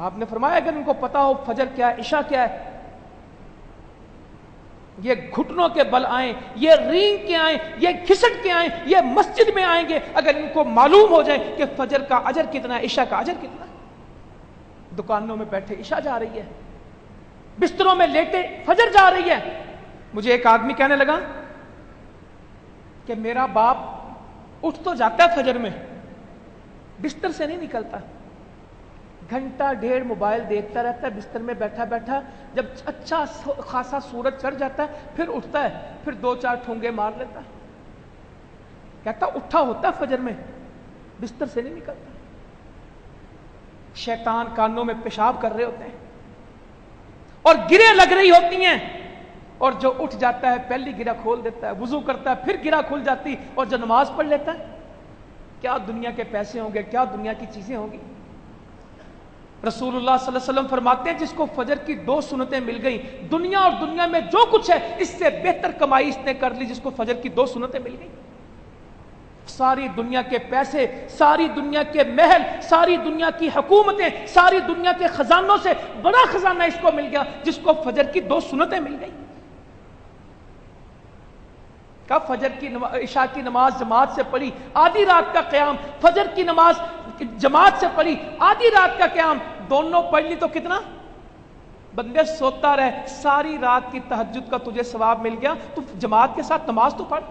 آپ نے فرمایا اگر ان کو پتا ہو فجر کیا ہے، عشاء کیا ہے، یہ گھٹنوں کے بل آئیں، یہ رینگ کے آئیں، یہ کھسٹ کے آئیں، یہ مسجد میں آئیں گے اگر ان کو معلوم ہو جائے کہ فجر کا اجر کتنا ہے، عشاء کا اجر کتنا ہے۔ دکانوں میں بیٹھے عشاء جا رہی ہے، بستروں میں لیٹے فجر جا رہی ہے۔ مجھے ایک آدمی کہنے لگا کہ میرا باپ اٹھ تو جاتا ہے فجر میں، بستر سے نہیں نکلتا، گھنٹہ ڈیڑھ موبائل دیکھتا رہتا ہے بستر میں بیٹھا بیٹھا، جب اچھا خاصا سورج چڑھ جاتا ہے پھر اٹھتا ہے، پھر دو چار ٹھونگے مار لیتا ہے، کہتا اٹھا ہوتا ہے فجر میں، بستر سے نہیں نکلتا۔ شیطان کانوں میں پیشاب کر رہے ہوتے ہیں اور گریں لگ رہی ہوتی ہیں، اور جو اٹھ جاتا ہے پہلی گرہ کھول دیتا ہے، وضو کرتا ہے پھر گرہ کھل جاتی، اور جو نماز پڑھ لیتا ہے، کیا دنیا کے پیسے ہوں گے، کیا دنیا کی چیزیں ہوں گی۔ رسول اللہ صلی اللہ علیہ وسلم فرماتے ہیں جس کو فجر کی 2 سنتیں مل گئیں، دنیا اور دنیا میں جو کچھ ہے اس سے بہتر کمائی اس نے کر لی جس کو فجر کی 2 سنتیں مل گئیں۔ ساری دنیا کے پیسے، ساری دنیا کے محل، ساری دنیا کی حکومتیں، ساری دنیا کے خزانوں سے بڑا خزانہ اس کو مل گیا جس کو فجر کی 2 سنتیں مل گئیں۔ کب فجر کی عشاء کی نماز جماعت سے پڑھی، آدھی رات کا قیام، فجر کی نماز جماعت سے پڑھی، آدھی رات کا قیام، دونوں پڑھ لی تو کتنا بندے سوتا رہے، ساری رات کی تہجد کا تجھے ثواب مل گیا، تو جماعت کے ساتھ نماز تو پڑھ۔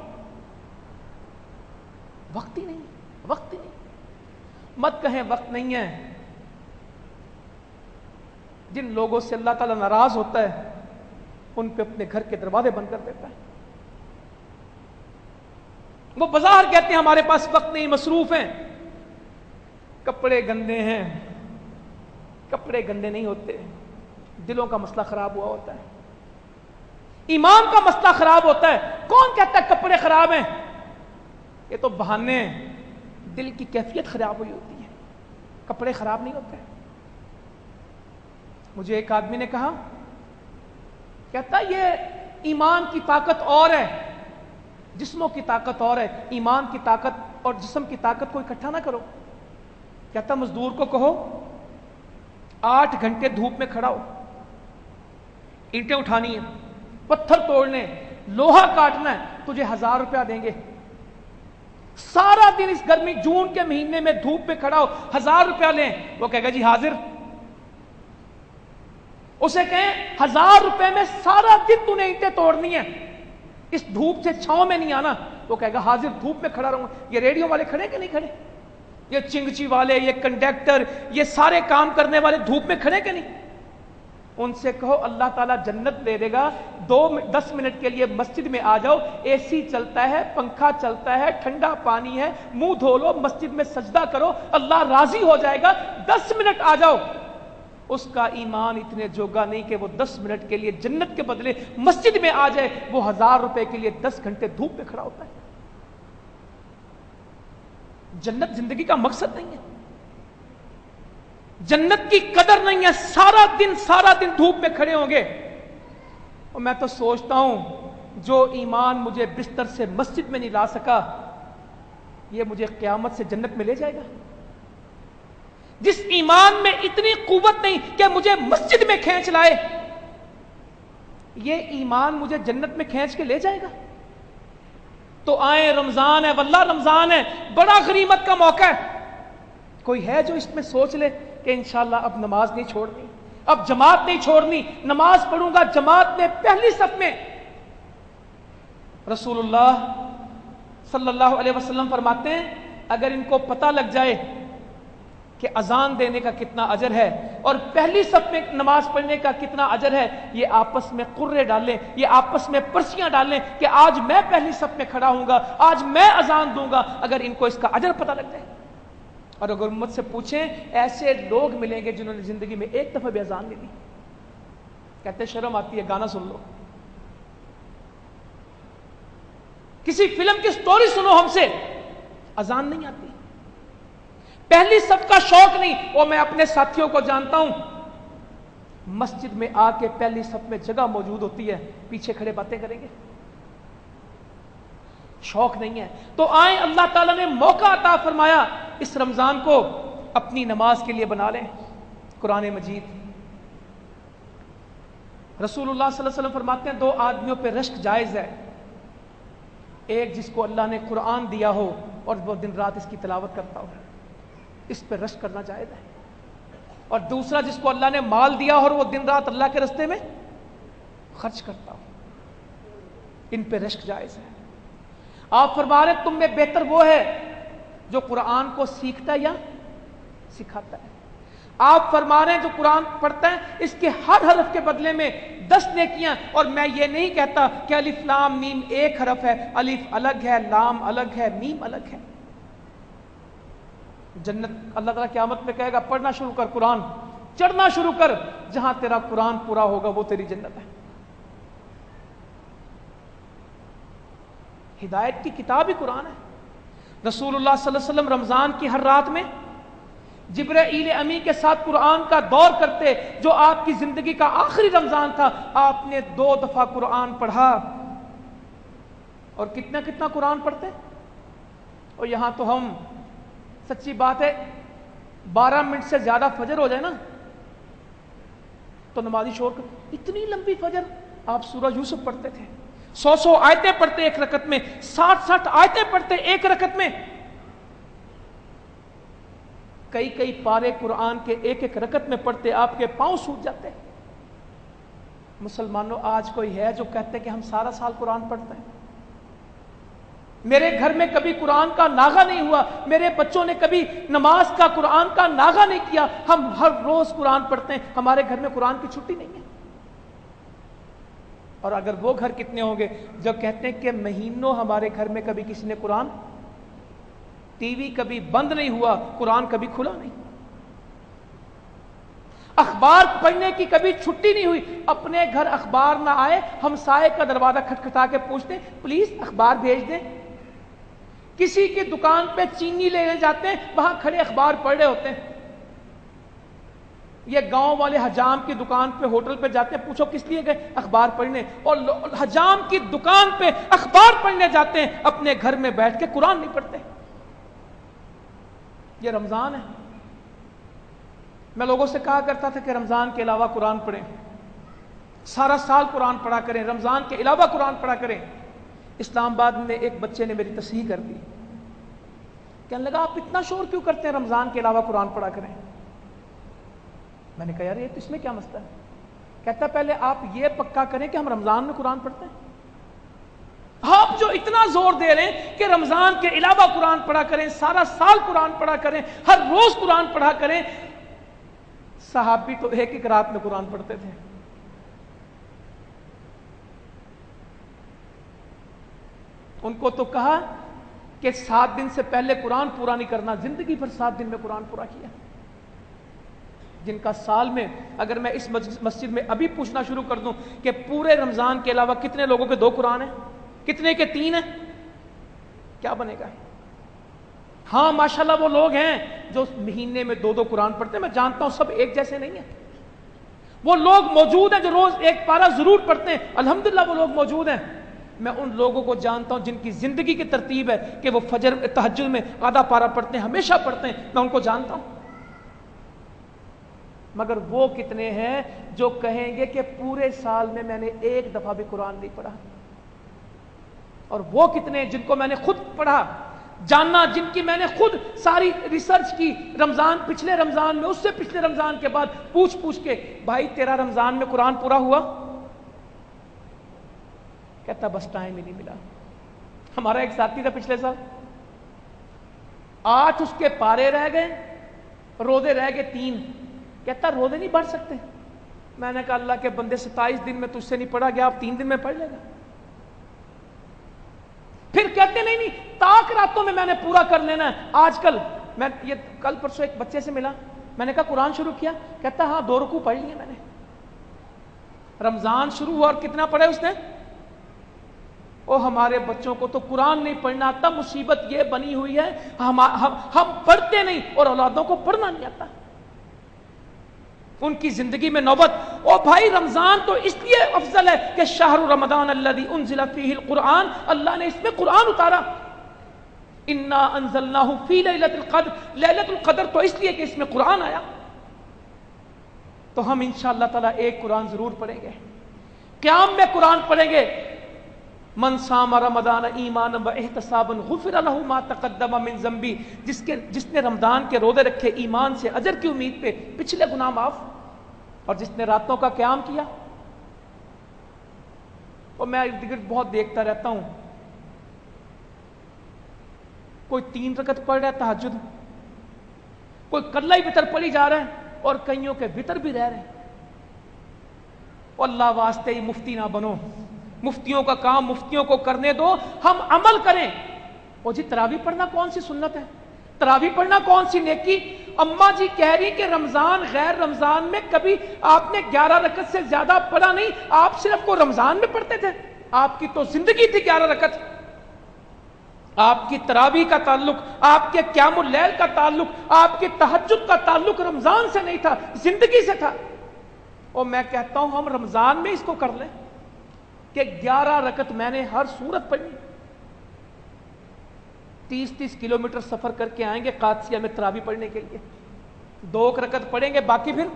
وقت ہی نہیں، وقت ہی نہیں، مت کہیں وقت نہیں ہے۔ جن لوگوں سے اللہ تعالیٰ ناراض ہوتا ہے ان پہ اپنے گھر کے دروازے بند کر دیتا ہے۔ وہ بظاہر کہتے ہیں ہمارے پاس وقت نہیں، مصروف ہیں، کپڑے گندے ہیں، کپڑے گندے نہیں ہوتے، دلوں کا مسئلہ خراب ہوا ہوتا ہے، ایمان کا مسئلہ خراب ہوتا ہے۔ کون کہتا ہے کپڑے خراب ہیں؟ یہ تو بہانے ہیں، دل کی کیفیت خراب ہوئی ہوتی ہے، کپڑے خراب نہیں ہوتے۔ مجھے ایک آدمی نے کہا، کہتا یہ ایمان کی طاقت اور ہے، جسموں کی طاقت اور ہے، ایمان کی طاقت اور جسم کی طاقت کو اکٹھا نہ کرو۔ کہتا مزدور کو کہو 8 گھنٹے دھوپ میں کھڑا ہو، اینٹیں اٹھانی ہیں، پتھر توڑنے، لوہا کاٹنا ہے، تجھے 1000 روپیہ دیں گے۔ سارا دن اس گرمی جون کے مہینے میں دھوپ پہ کھڑا ہو، 1000 روپیہ لیں۔ وہ کہے گا جی حاضر۔ اسے کہیں 1000 روپے میں سارا دن تو نے اینٹیں توڑنی ہیں، اس دھوپ سے چھاؤں میں نہیں آنا۔ وہ کہے گا حاضر، دھوپ میں کھڑا رہوں گا۔ یہ ریڈیو والے کھڑے کہ نہیں کھڑے؟ یہ چنگچی والے، یہ کنڈکٹر، یہ سارے کام کرنے والے دھوپ میں کھڑے کہ نہیں؟ ان سے کہو اللہ تعالیٰ جنت دے دے گا، 10 منٹ کے لیے مسجد میں آ جاؤ، اے سی چلتا ہے، پنکھا چلتا ہے، ٹھنڈا پانی ہے، منہ دھو لو، مسجد میں سجدہ کرو، اللہ راضی ہو جائے گا۔ 10 منٹ آ جاؤ۔ اس کا ایمان اتنے جوگا نہیں کہ وہ 10 منٹ کے لیے جنت کے بدلے مسجد میں آ جائے، وہ 1000 روپے کے لیے 10 گھنٹے دھوپ میں کھڑا ہوتا ہے۔ جنت زندگی کا مقصد نہیں ہے، جنت کی قدر نہیں ہے، سارا دن دھوپ میں کھڑے ہوں گے۔ اور میں تو سوچتا ہوں جو ایمان مجھے بستر سے مسجد میں نہیں لا سکا، یہ مجھے قیامت سے جنت میں لے جائے گا۔ جس ایمان میں اتنی قوت نہیں کہ مجھے مسجد میں کھینچ لائے، یہ ایمان مجھے جنت میں کھینچ کے لے جائے گا۔ تو آئیں، رمضان ہے، واللہ رمضان ہے، بڑا غنیمت کا موقع ہے۔ کوئی ہے جو اس میں سوچ لے کہ انشاءاللہ اب نماز نہیں چھوڑنی، اب جماعت نہیں چھوڑنی، نماز پڑھوں گا جماعت میں پہلی صف میں۔ رسول اللہ صلی اللہ علیہ وسلم فرماتے ہیں اگر ان کو پتہ لگ جائے کہ اذان دینے کا کتنا اجر ہے اور پہلی صف میں نماز پڑھنے کا کتنا اجر ہے، یہ آپس میں قرے ڈالیں، یہ آپس میں پرچیاں ڈالیں کہ آج میں پہلی صف میں کھڑا ہوں گا، آج میں اذان دوں گا، اگر ان کو اس کا اجر پتہ لگ جائے۔ اور اگر امت سے پوچھیں، ایسے لوگ ملیں گے جنہوں نے زندگی میں ایک دفعہ بھی اذان نہیں دی، کہتے شرم آتی ہے، گانا سن لو، کسی فلم کی سٹوری سنو ہم سے، اذان نہیں آتی، پہلی صف کا شوق نہیں۔ اور میں اپنے ساتھیوں کو جانتا ہوں، مسجد میں آ کے پہلی صف میں جگہ موجود ہوتی ہے، پیچھے کھڑے باتیں کریں گے، شوق نہیں ہے۔ تو آئیں، اللہ تعالیٰ نے موقع عطا فرمایا، اس رمضان کو اپنی نماز کے لیے بنا لیں۔ قرآن مجید، رسول اللہ صلی اللہ علیہ وسلم فرماتے ہیں 2 آدمیوں پہ رشک جائز ہے، ایک جس کو اللہ نے قرآن دیا ہو اور وہ دن رات اس کی تلاوت کرتا ہو، اس پہ رشک کرنا جائز ہے، اور دوسرا جس کو اللہ نے مال دیا ہو اور وہ دن رات اللہ کے راستے میں خرچ کرتا ہو، ان پہ رشک جائز ہے۔ آپ فرما رہے تم میں بہتر وہ ہے جو قرآن کو سیکھتا ہے یا سکھاتا ہے۔ آپ فرما رہے ہیں جو قرآن پڑھتا ہے اس کے ہر حرف کے بدلے میں 10 نیکیاں، اور میں یہ نہیں کہتا کہ الف لام میم ایک حرف ہے، الف الگ ہے، لام الگ ہے، میم الگ ہے۔ جنت اللہ تعالیٰ قیامت میں کہے گا پڑھنا شروع کر قرآن، چڑھنا شروع کر، جہاں تیرا قرآن پورا ہوگا وہ تیری جنت ہے۔ ہدایت کی کتاب ہی قرآن ہے۔ رسول اللہ صلی اللہ علیہ وسلم رمضان کی ہر رات میں جبرائیل امی کے ساتھ قرآن کا دور کرتے، جو آپ کی زندگی کا آخری رمضان تھا، آپ نے 2 دفعہ قرآن پڑھا۔ اور کتنا قرآن پڑھتے، اور یہاں تو ہم سچی بات ہے 12 منٹ سے زیادہ فجر ہو جائے نا تو نمازی شور کر، اتنی لمبی فجر آپ سورہ یوسف پڑھتے تھے، 100 آیتیں پڑھتے ایک رکعت میں، 60 آیتیں پڑھتے ایک رکعت میں، کئی پارے قرآن کے ایک رکعت میں پڑھتے، آپ کے پاؤں سوج جاتے۔ مسلمانوں، آج کوئی ہے جو کہتے ہیں کہ ہم سارا سال قرآن پڑھتے ہیں؟ میرے گھر میں کبھی قرآن کا ناغہ نہیں ہوا، میرے بچوں نے کبھی نماز کا قرآن کا ناغہ نہیں کیا، ہم ہر روز قرآن پڑھتے ہیں، ہمارے گھر میں قرآن کی چھٹی نہیں ہے۔ اور اگر وہ گھر کتنے ہوں گے جو کہتے ہیں کہ مہینوں ہمارے گھر میں کبھی کسی نے قرآن، ٹی وی کبھی بند نہیں ہوا، قرآن کبھی کھلا نہیں، اخبار پڑھنے کی کبھی چھٹی نہیں ہوئی، اپنے گھر اخبار نہ آئے ہم سائے کا دروازہ کھٹکھٹا کے پوچھتے پلیز اخبار بھیج دیں۔ کسی کی دکان پہ چینی لینے جاتے ہیں، وہاں کھڑے اخبار پڑھ رہے ہوتے ہیں. یہ گاؤں والے حجام کی دکان پہ ہوٹل پہ جاتے ہیں، پوچھو کس لیے گئے؟ اخبار پڑھنے. اور حجام کی دکان پہ اخبار پڑھنے جاتے ہیں، اپنے گھر میں بیٹھ کے قرآن نہیں پڑھتے. یہ رمضان ہے. میں لوگوں سے کہا کرتا تھا کہ رمضان کے علاوہ قرآن پڑھیں، سارا سال قرآن پڑھا کریں، رمضان کے علاوہ قرآن پڑھا کریں. اسلام آباد میں ایک بچے نے میری تصحیح کر دی، کہنے لگا آپ اتنا شور کیوں کرتے ہیں رمضان کے علاوہ قرآن پڑھا کریں. میں نے کہا یار یہ تو اس میں کیا مسئلہ ہے؟ کہتا پہلے آپ یہ پکا کریں کہ ہم رمضان میں قرآن پڑھتے ہیں. آپ جو اتنا زور دے رہے ہیں کہ رمضان کے علاوہ قرآن پڑھا کریں، سارا سال قرآن پڑھا کریں، ہر روز قرآن پڑھا کریں. صحابی تو ایک ایک رات میں قرآن پڑھتے تھے. ان کو تو کہا کہ 7 دن سے پہلے قرآن پورا نہیں کرنا، زندگی بھر 7 دن میں قرآن پورا کیا. جن کا سال میں، اگر میں اس مسجد میں ابھی پوچھنا شروع کر دوں کہ پورے رمضان کے علاوہ کتنے لوگوں کے 2 قرآن ہیں، کتنے کے 3 ہیں، کیا بنے گا؟ ہاں ماشاءاللہ وہ لوگ ہیں جو مہینے میں 2 قرآن پڑھتے ہیں. میں جانتا ہوں سب ایک جیسے نہیں ہیں. وہ لوگ موجود ہیں جو روز 1 پارہ ضرور پڑھتے ہیں، الحمدللہ وہ لوگ موجود ہیں. میں ان لوگوں کو جانتا ہوں جن کی زندگی کی ترتیب ہے کہ وہ فجر تہجد میں آدھا پارہ پڑھتے ہیں، ہمیشہ پڑھتے ہیں. میں ان کو جانتا ہوں. مگر وہ کتنے ہیں جو کہیں گے کہ پورے سال میں نے 1 دفعہ بھی قرآن نہیں پڑھا؟ اور وہ کتنے جن کو میں نے خود پڑھا، جاننا، جن کی میں نے خود ساری ریسرچ کی، رمضان، پچھلے رمضان میں، اس سے پچھلے رمضان کے بعد پوچھ کے، بھائی تیرا رمضان میں قرآن پورا ہوا؟ کہتا بس ٹائم ہی نہیں ملا. ہمارا ایک ساتھی تھا پچھلے سال، 8 اس کے پارے رہ گئے، روزے رہ گئے 3. کہتا روزے نہیں بڑھ سکتے. میں نے کہا اللہ کے بندے 27 دن میں تجھ سے نہیں پڑھا گیا، آپ 3 دن میں پڑھ لے گا. پھر کہتے نہیں تاک راتوں میں نے پورا کر لینا ہے. آج کل میں یہ کل پرسوں ایک بچے سے ملا، میں نے کہا قرآن شروع کیا؟ کہتا ہاں 2 رکوع پڑھ لیے میں نے. رمضان شروع ہوا اور کتنا پڑھے اس نے؟ ہمارے بچوں کو تو قرآن نہیں پڑھنا آتا. مصیبت یہ بنی ہوئی ہے ہم پڑھتے نہیں اور اولادوں کو پڑھنا نہیں آتا. ان کی زندگی میں نوبت. بھائی رمضان تو اس لیے افضل ہے کہ شہر رمضان الذی انزل فیہ القرآن، اللہ نے اس میں قرآن اتارا. انا انزلناہ فی لیلۃ القدر، لیلۃ القدر تو اس لیے کہ اس میں قرآن آیا. تو ہم انشاءاللہ تعالیٰ ایک قرآن ضرور پڑھیں گے، قیام میں قرآن پڑھیں گے. من صام رمضان ایمانا و احتسابا غفر له ما تقدم من ذنبی، جس نے رمضان کے روزے رکھے ایمان سے، اجر کی امید پہ، پچھلے گناہ معاف. اور جس نے راتوں کا قیام کیا. اور میں ارد گرد بہت دیکھتا رہتا ہوں، کوئی 3 رکعت پڑھ رہا ہے تہجد، کوئی کلہ ہی وتر پڑھی جا رہا ہے، اور کئیوں کے وتر بھی رہ رہے ہیں. اللہ واسطے ہی مفتی نہ بنو، مفتیوں کا کام مفتیوں کو کرنے دو، ہم عمل کریں. اور جی تراویح پڑھنا کون سی سنت ہے؟ تراویح پڑھنا کون سی نیکی؟ اماں جی کہہ رہی کہ رمضان غیر رمضان میں کبھی آپ نے 11 رکعت سے زیادہ پڑھا نہیں، آپ صرف کو رمضان میں پڑھتے تھے. آپ کی تو زندگی تھی 11 رکعت. آپ کی تراویح کا تعلق، آپ کے قیام اللیل کا تعلق، آپ کے تہجد کا تعلق رمضان سے نہیں تھا، زندگی سے تھا. اور میں کہتا ہوں ہم رمضان میں اس کو کر لیں کہ 11 رکعت میں نے ہر صورت پڑھی. 30 کلومیٹر سفر کر کے آئیں گے قادسیہ میں تراویح پڑھنے کے لیے، 2 رکعت پڑھیں گے، باقی پھر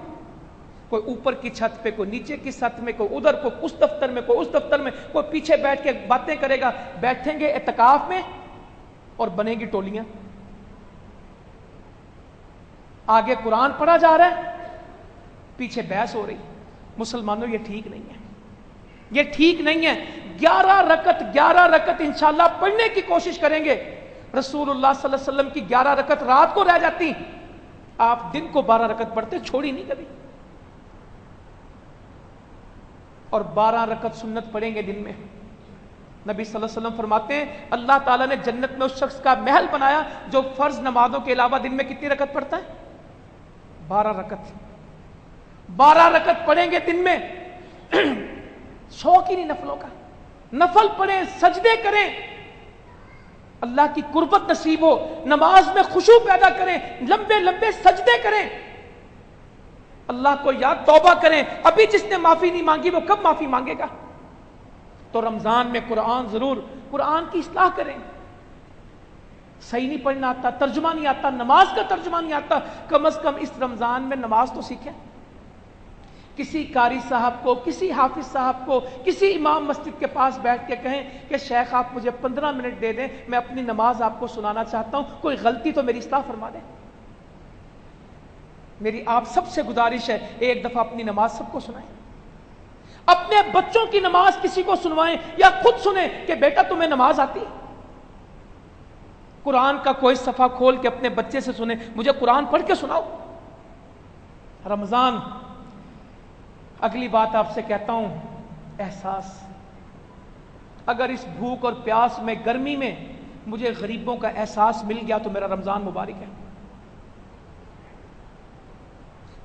کوئی اوپر کی چھت پہ، کوئی نیچے کی چھت میں، کوئی ادھر، کوئی اس دفتر میں، کوئی اس دفتر میں، کوئی پیچھے بیٹھ کے باتیں کرے گا. بیٹھیں گے اعتکاف میں اور بنیں گی ٹولیاں. آگے قرآن پڑھا جا رہا ہے، پیچھے بحث ہو رہی. مسلمانوں یہ ٹھیک نہیں ہے، یہ ٹھیک نہیں ہے. 11 رکعت انشاءاللہ پڑھنے کی کوشش کریں گے. رسول اللہ صلی اللہ علیہ وسلم کی 11 رکعت رات کو رہ جاتی، آپ دن کو 12 رکعت پڑھتے، چھوڑی نہیں کبھی. اور 12 رکعت سنت پڑھیں گے دن میں. نبی صلی اللہ علیہ وسلم فرماتے ہیں اللہ تعالیٰ نے جنت میں اس شخص کا محل بنایا جو فرض نمازوں کے علاوہ دن میں کتنی رکعت پڑھتا ہے؟ 12 رکعت. 12 رکعت پڑھیں گے دن میں. شوق ہی نہیں نفلوں کا. نفل پڑھیں، سجدے کریں. اللہ کی قربت نصیب ہو، نماز میں خشوع پیدا کریں، لمبے لمبے سجدے کریں، اللہ کو یاد، توبہ کریں۔ ابھی جس نے معافی نہیں مانگی وہ کب معافی مانگے گا؟ تو رمضان میں قرآن ضرور، قرآن کی اصلاح کریں۔ صحیح نہیں پڑھنا آتا، ترجمہ نہیں آتا، نماز کا ترجمہ نہیں آتا، کم از کم اس رمضان میں نماز تو سیکھیں۔ کسی قاری صاحب کو، کسی حافظ صاحب کو، کسی امام مسجد کے پاس بیٹھ کے کہیں کہ شیخ آپ مجھے 15 منٹ دے دیں، میں اپنی نماز آپ کو سنانا چاہتا ہوں، کوئی غلطی تو میری اصلاح فرما دیں۔ میری آپ سب سے گزارش ہے، ایک دفعہ اپنی نماز سب کو سنائیں، اپنے بچوں کی نماز کسی کو سنوائیں یا خود سنیں کہ بیٹا تمہیں نماز آتی ہے؟ قرآن کا کوئی صفحہ کھول کے اپنے بچے سے سنیں، مجھے قرآن پڑھ کے سناؤ۔ رمضان، اگلی بات آپ سے کہتا ہوں، احساس۔ اگر اس بھوک اور پیاس میں، گرمی میں مجھے غریبوں کا احساس مل گیا تو میرا رمضان مبارک ہے۔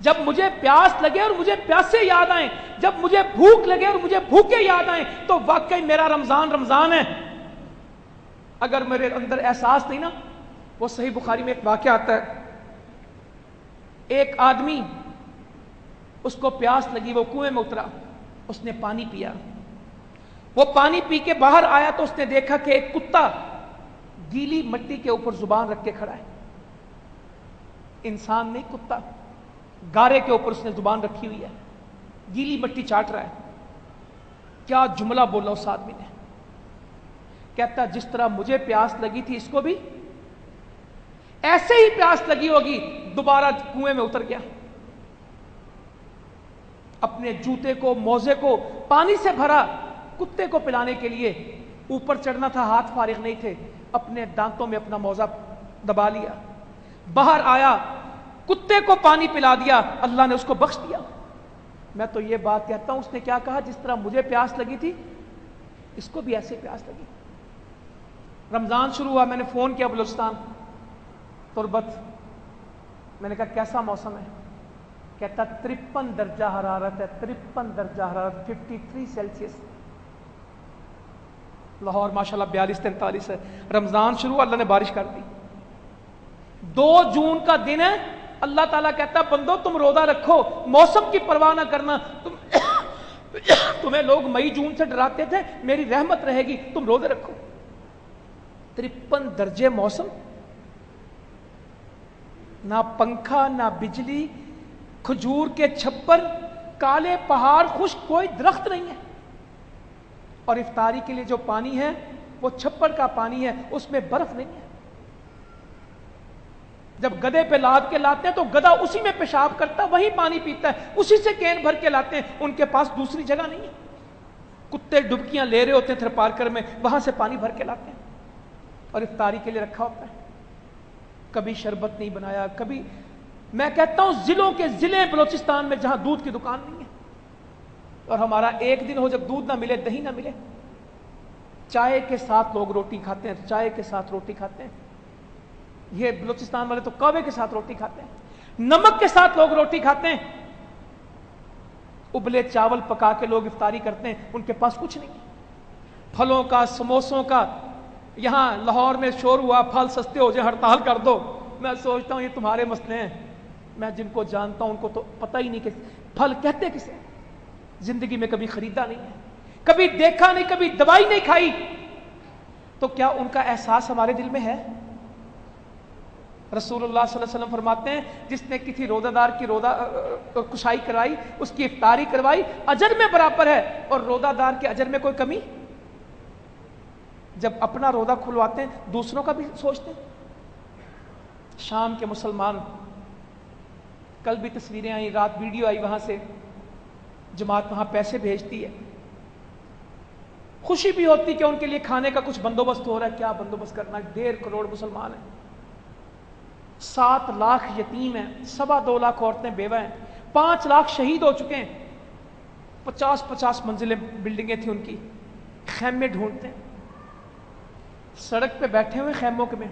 جب مجھے پیاس لگے اور مجھے پیاسے یاد آئیں، جب مجھے بھوک لگے اور مجھے بھوکے یاد آئیں، تو واقعی میرا رمضان رمضان ہے۔ اگر میرے اندر احساس نہیں نا، وہ صحیح بخاری میں ایک واقعہ آتا ہے، ایک آدمی، اس کو پیاس لگی، وہ کنویں میں اترا، اس نے پانی پیا، وہ پانی پی کے باہر آیا تو اس نے دیکھا کہ ایک کتا گیلی مٹی کے اوپر زبان رکھ کے کھڑا ہے۔ انسان نہیں، کتا، گارے کے اوپر اس نے زبان رکھی ہوئی ہے، گیلی مٹی چاٹ رہا ہے۔ کیا جملہ بولا اس آدمی نے، کہتا جس طرح مجھے پیاس لگی تھی اس کو بھی ایسے ہی پیاس لگی ہوگی۔ دوبارہ کنویں میں اتر گیا، اپنے جوتے کو، موزے کو پانی سے بھرا، کتے کو پلانے کے لیے اوپر چڑھنا تھا، ہاتھ فارغ نہیں تھے، اپنے دانتوں میں اپنا موزہ دبا لیا، باہر آیا، کتے کو پانی پلا دیا، اللہ نے اس کو بخش دیا۔ میں تو یہ بات کہتا ہوں، اس نے کیا کہا، جس طرح مجھے پیاس لگی تھی اس کو بھی ایسے پیاس لگی۔ رمضان شروع ہوا، میں نے فون کیا بلوچستان تربت، میں نے کہا کیسا موسم ہے؟ کہتا 53 درجہ حرارت ہے، 53 درجہ حرارت، 53 سیلسیس۔ لاہور ماشاءاللہ 42-43 ہے۔ رمضان شروع ہوا، اللہ نے بارش کر دی۔ 2 جون کا دن ہے، اللہ تعالیٰ کہتا بندو تم روزہ رکھو، موسم کی پرواہ نہ کرنا، تمہیں لوگ مئی جون سے ڈراتے تھے، میری رحمت رہے گی، تم روزے رکھو۔ 53 درجے موسم، نہ پنکھا نہ بجلی، کھجور کے چھپر، کالے پہاڑ، خشک کوئی درخت نہیں ہے، اور افطاری کے لیے جو پانی ہے وہ چھپر کا پانی ہے، اس میں برف نہیں ہے۔ جب گدھے پہ لاد کے لاتے ہیں تو گدھا اسی میں پیشاب کرتا ہے، وہی پانی پیتا ہے، اسی سے کین بھر کے لاتے ہیں، ان کے پاس دوسری جگہ نہیں ہے۔ کتے ڈبکیاں لے رہے ہوتے ہیں تھر پارکر میں، وہاں سے پانی بھر کے لاتے ہیں اور افطاری کے لیے رکھا ہوتا ہے۔ کبھی شربت نہیں بنایا، کبھی، میں کہتا ہوں ضلعوں کے ضلع بلوچستان میں جہاں دودھ کی دکان نہیں ہے، اور ہمارا ایک دن ہو جب دودھ نہ ملے، دہی نہ ملے، چائے کے ساتھ لوگ روٹی کھاتے ہیں، چائے کے ساتھ روٹی کھاتے ہیں۔ یہ بلوچستان والے تو قہوے کے ساتھ روٹی کھاتے ہیں، نمک کے ساتھ لوگ روٹی کھاتے ہیں، ابلے چاول پکا کے لوگ افطاری کرتے ہیں، ان کے پاس کچھ نہیں ہے۔ پھلوں کا، سموسوں کا، یہاں لاہور میں شور ہوا پھل سستے ہو جائیں، ہڑتال کر دو۔ میں سوچتا ہوں یہ تمہارے مسئلے ہیں، میں جن کو جانتا ہوں ان کو تو پتہ ہی نہیں کہ پھل کہتے کسے، زندگی میں کبھی خریدا نہیں ہے، کبھی دیکھا نہیں، کبھی دوائی نہیں کھائی، تو کیا ان کا احساس ہمارے دل میں ہے؟ رسول اللہ صلی اللہ علیہ وسلم فرماتے ہیں جس نے کسی روزہ دار کی روزہ کشائی کرائی، اس کی افطاری کروائی، اجر میں برابر ہے، اور روزہ دار کے اجر میں کوئی کمی؟ جب اپنا روزہ کھلواتے ہیں دوسروں کا بھی سوچتے ہیں۔ شام کے مسلمان، کل بھی تصویریں آئیں، رات ویڈیو آئی، وہاں سے جماعت وہاں پیسے بھیجتی ہے، خوشی بھی ہوتی کہ ان کے لیے کھانے کا کچھ بندوبست ہو رہا ہے۔ کیا بندوبست کرنا ہے؟ 1.5 کروڑ مسلمان ہیں، 7 لاکھ یتیم ہیں، 2.25 لاکھ عورتیں بیوہ ہیں، 5 لاکھ شہید ہو چکے ہیں، 50 منزلیں بلڈنگیں تھیں ان کی، خیمے ڈھونڈتے ہیں، سڑک پہ بیٹھے ہوئے خیموں کے میں،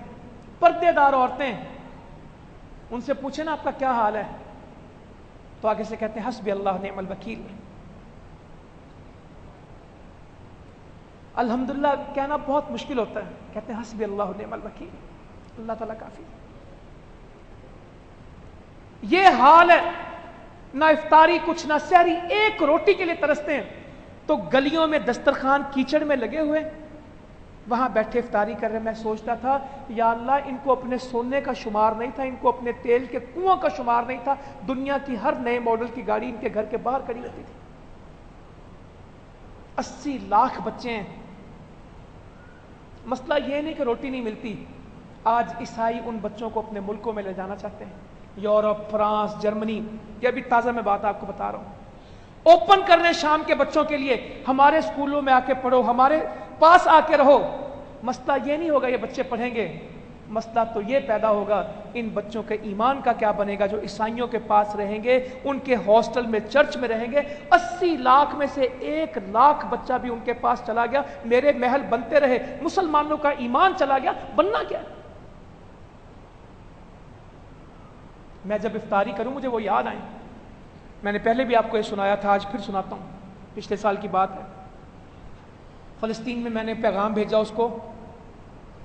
پردے دار عورتیں، ان سے پوچھیں نا آپ کا کیا حال ہے، تو آگے سے کہتے ہیں حسبی اللہ نعم الوکیل۔ الحمدللہ کہنا بہت مشکل ہوتا ہے، کہتے ہیں حسبی اللہ و نعم الوکیل، اللہ تعالیٰ کافی ہے۔ یہ حال ہے، نہ افطاری کچھ نہ سحری، ایک روٹی کے لیے ترستے ہیں، تو گلیوں میں دسترخوان کیچڑ میں لگے ہوئے، وہاں بیٹھے افطاری کر رہے۔ میں سوچتا تھا یا اللہ ان کو اپنے سونے کا شمار نہیں تھا، ان کو اپنے تیل کے کنووں کا شمار نہیں تھا، دنیا کی ہر نئے ماڈل کی گاڑی ان کے گھر کے باہر کھڑی ہوتی تھی۔ 80 لاکھ بچے ہیں۔ مسئلہ یہ نہیں کہ روٹی نہیں ملتی، آج عیسائی ان بچوں کو اپنے ملکوں میں لے جانا چاہتے ہیں، یورپ، فرانس، جرمنی۔ یہ ابھی تازہ میں بات آپ کو بتا رہا ہوں، اوپن کر رہے ہیں شام کے بچوں کے لیے، ہمارے اسکولوں میں آ کے پڑھو، ہمارے پاس آ کے رہو۔ مسئلہ یہ نہیں ہوگا یہ بچے پڑھیں گے، مسئلہ تو یہ پیدا ہوگا ان بچوں کے ایمان کا کیا بنے گا جو عیسائیوں کے پاس رہیں گے، ان کے ہاسٹل میں، چرچ میں رہیں گے۔ 80 لاکھ میں سے 1 لاکھ بچہ بھی ان کے پاس چلا گیا، میرے محل بنتے رہے، مسلمانوں کا ایمان چلا گیا، بننا کیا؟ میں جب افطاری کروں مجھے وہ یاد آئیں، میں نے پہلے بھی آپ کو یہ سنایا تھا، آج پھر سناتا ہوں، پچھلے سال کی بات ہے۔ فلسطین میں نے پیغام بھیجا اس کو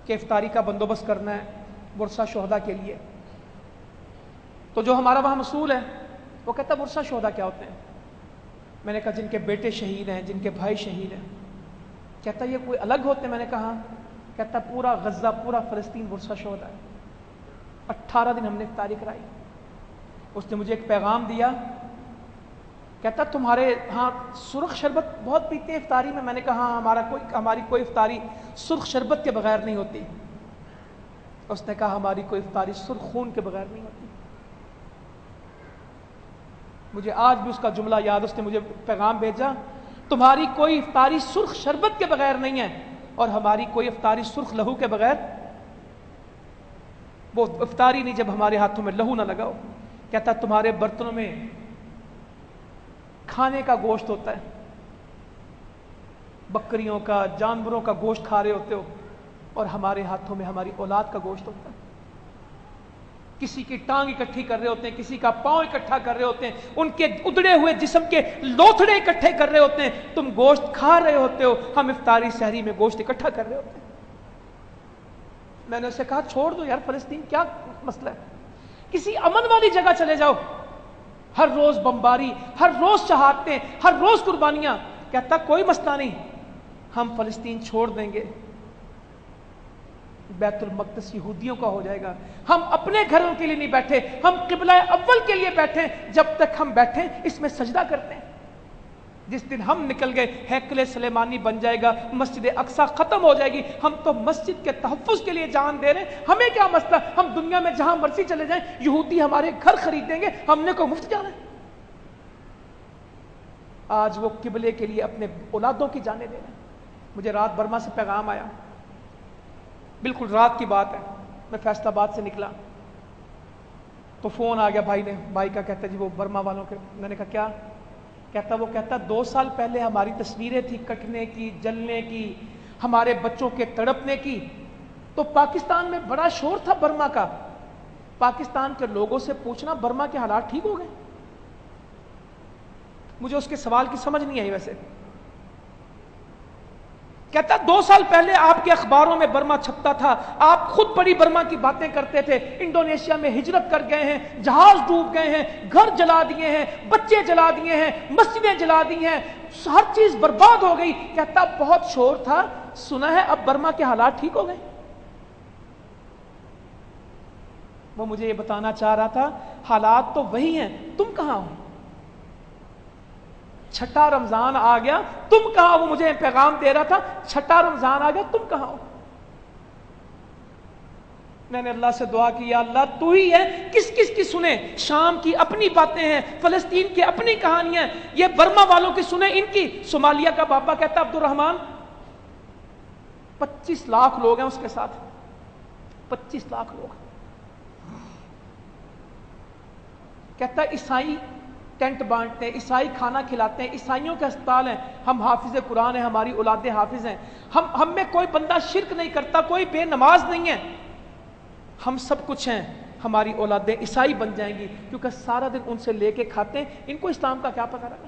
کہ افطاری کا بندوبست کرنا ہے ورثہ شہداء کے لیے، تو جو ہمارا وہاں مسئول ہے وہ کہتا ورثہ شہداء کیا ہوتے ہیں؟ میں نے کہا جن کے بیٹے شہید ہیں، جن کے بھائی شہید ہیں۔ کہتا یہ کوئی الگ ہوتے ہیں؟ میں نے کہا، کہتا پورا غزہ، پورا فلسطین ورثہ شہداء ہے۔ 18 دن ہم نے افطاری کرائی، اس نے مجھے ایک پیغام دیا، کہتا تمہارے ہاں سرخ شربت بہت پیتے ہیں افطاری میں؟ میں نے کہا ہماری کوئی افطاری سرخ شربت کے بغیر نہیں ہوتی۔ اس نے کہا ہماری کوئی افطاری سرخ خون کے بغیر نہیں ہوتی۔ مجھے آج بھی اس کا جملہ یاد، اس نے مجھے پیغام بھیجا، تمہاری کوئی افطاری سرخ شربت کے بغیر نہیں ہے، اور ہماری کوئی افطاری سرخ لہو کے بغیر۔ وہ افطاری نہیں جب ہمارے ہاتھوں میں لہو نہ لگاؤ۔ کہتا تمہارے برتنوں میں کھانے کا گوشت ہوتا ہے، بکریوں کا، جانوروں کا گوشت کھا رہے ہوتے ہو، اور ہمارے ہاتھوں میں ہماری اولاد کا گوشت ہوتا ہے۔ کسی کی ٹانگ اکٹھی کر رہے ہوتے ہیں، کسی کا پاؤں اکٹھا کر رہے ہوتے ہیں، ان کے ادڑے ہوئے جسم کے لوتھڑے اکٹھے کر رہے ہوتے ہیں، تم گوشت کھا رہے ہوتے ہو، ہم افطاری سحری میں گوشت اکٹھا کر رہے ہوتے ہیں۔ میں نے اسے کہا چھوڑ دو یار فلسطین، کیا مسئلہ ہے، کسی امن والی جگہ چلے جاؤ۔ ہر روز بمباری، ہر روز شہادتیں، ہر روز قربانیاں۔ کہتا کوئی مسئلہ نہیں، ہم فلسطین چھوڑ دیں گے، بیت المقدس یہودیوں کا ہو جائے گا۔ ہم اپنے گھروں کے لیے نہیں بیٹھے، ہم قبلہ اول کے لیے بیٹھے، جب تک ہم بیٹھیں اس میں سجدہ کرتے ہیں۔ جس دن ہم نکل گئے ہیکل سلیمانی بن جائے گا، مسجد اقصی ختم ہو جائے گی، ہم تو مسجد کے تحفظ کے لیے جان دے رہے ہیں، ہمیں کیا مسئلہ، ہم دنیا میں جہاں مرضی چلے جائیں، یہودی ہمارے گھر خریدیں گے، ہم نے کوئی مفت جانا ہے؟ آج وہ قبلے کے لیے اپنے اولادوں کی جانیں دے رہے ہیں۔ مجھے رات برما سے پیغام آیا، بالکل رات کی بات ہے، میں فیصل آباد سے نکلا تو فون آ گیا بھائی کا، کہتا جی وہ برما والوں کے۔ میں نے کہا کیا؟ کہتا 2 سال پہلے ہماری تصویریں تھی کٹنے کی، جلنے کی، ہمارے بچوں کے تڑپنے کی، تو پاکستان میں بڑا شور تھا برما کا، پاکستان کے لوگوں سے پوچھنا برما کے حالات ٹھیک ہو گئے؟ مجھے اس کے سوال کی سمجھ نہیں آئی ویسے۔ کہتا 2 سال پہلے آپ کے اخباروں میں برما چھپتا تھا، آپ خود بڑی برما کی باتیں کرتے تھے، انڈونیشیا میں ہجرت کر گئے ہیں، جہاز ڈوب گئے ہیں، گھر جلا دیے ہیں، بچے جلا دیے ہیں، مسجدیں جلا دی ہیں، ہر چیز برباد ہو گئی۔ کہتا بہت شور تھا، سنا ہے اب برما کے حالات ٹھیک ہو گئے۔ وہ مجھے یہ بتانا چاہ رہا تھا حالات تو وہی ہیں، تم کہاں ہو؟ چھٹا رمضان آ گیا، تم کہاں؟ وہ مجھے پیغام دے رہا تھا چھٹا رمضان آ گیا، تم کہاں ہو؟ میں نے اللہ سے دعا کی، یا اللہ تو ہی ہے، کس کس کی سنیں؟ شام کی اپنی باتیں ہیں، فلسطین کی اپنی کہانیاں، یہ برما والوں کی سنیں ان کی۔ صومالیہ کا بابا کہتا عبد الرحمان 25 لاکھ لوگ ہیں اس کے ساتھ، 25 لاکھ لوگ۔ کہتا عیسائی ٹینٹ بانٹتے ہیں، عیسائی کھانا کھلاتے ہیں، عیسائیوں کے ہسپتال ہیں، ہم حافظ قرآن ہیں، ہماری اولادیں حافظ ہیں، ہم میں کوئی بندہ شرک نہیں کرتا، کوئی بے نماز نہیں ہے، ہم سب کچھ ہیں، ہماری اولادیں عیسائی بن جائیں گی کیونکہ سارا دن ان سے لے کے کھاتے ہیں، ان کو اسلام کا کیا پتہ رہا؟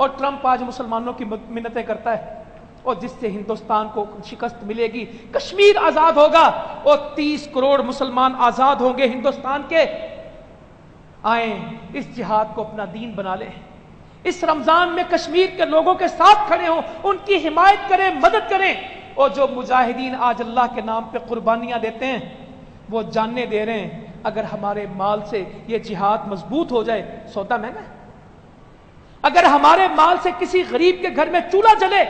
اور ٹرمپ آج مسلمانوں کی منتیں کرتا ہے، اور جس سے ہندوستان کو شکست ملے گی، کشمیر آزاد ہوگا اور 30 کروڑ مسلمان آزاد ہوں گے ہندوستان کے۔ آئیں اس جہاد کو اپنا دین بنا لیں، اس رمضان میں کشمیر کے لوگوں کے ساتھ کھڑے ہوں، ان کی حمایت کریں، مدد کریں، اور جو مجاہدین آج اللہ کے نام پہ قربانیاں دیتے ہیں، وہ جاننے دے رہے ہیں اگر ہمارے مال سے یہ جہاد مضبوط ہو جائے، سودا مہنگا ہے۔ اگر ہمارے مال سے کسی غریب کے گھر میں چولہا جلے،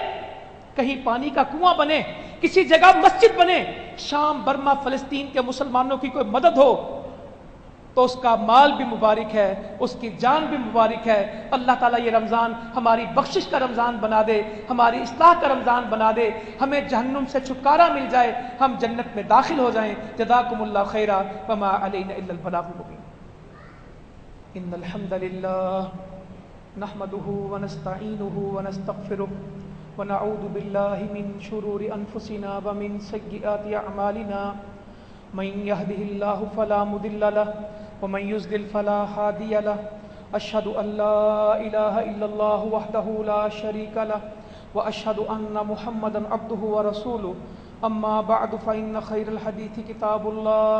کہیں پانی کا کنواں بنے، کسی جگہ مسجد بنے، شام برما فلسطین کے مسلمانوں کی کوئی مدد ہو، تو اس کا مال بھی مبارک ہے، اس کی جان بھی مبارک ہے۔ اللہ تعالیٰ یہ رمضان ہماری بخشش کا رمضان بنا دے، ہماری اصلاح کا رمضان بنا دے، ہمیں جہنم سے چھٹکارا مل جائے، ہم جنت میں داخل ہو جائیں۔ جزاکم اللہ خیرا وما علینا الا البلاغ المبین۔ ان الحمد للہ نحمده ونستعینه ونستغفره ونعوذ باللہ من شرور انفسنا ومن سیئات اعمالنا، من يهده الله فلا مضل له ومن يضلل فلا هادي له، اشهد ان لا اله الا الله وحده لا شريك له واشهد ان محمدا عبده ورسوله، اما بعد فان خير الحديث كتاب الله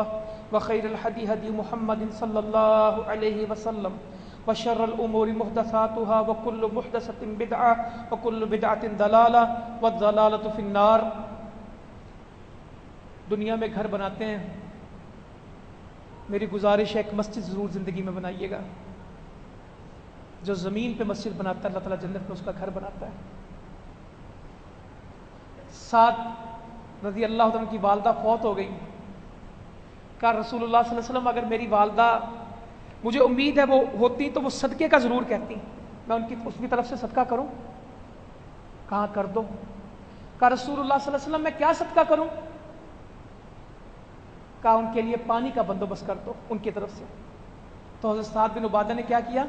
وخير الهدي هدي محمد صلى الله عليه وسلم، وشر الامور محدثاتها وكل محدثة بدعة وكل بدعة ضلالة والضلالة في النار۔ دنیا میں گھر بناتے ہیں، میری گزارش ہے ایک مسجد ضرور زندگی میں بنائیے گا۔ جو زمین پہ مسجد بناتا ہے اللہ تعالیٰ جنت میں اس کا گھر بناتا ہے۔ سعد رضی اللہ عنہ کی والدہ فوت ہو گئی، کہا رسول اللہ صلی اللہ علیہ وسلم اگر میری والدہ، مجھے امید ہے وہ ہوتی تو وہ صدقے کا ضرور کہتی، میں اس کی طرف سے صدقہ کروں؟ کہاں کر دو۔ کہا رسول اللہ صلی اللہ علیہ وسلم میں کیا صدقہ کروں؟ کہا ان کے لیے پانی کا بندوبست کر دو ان کی طرف سے۔ تو حضرت سعد بن عبادہ نے کیا کیا؟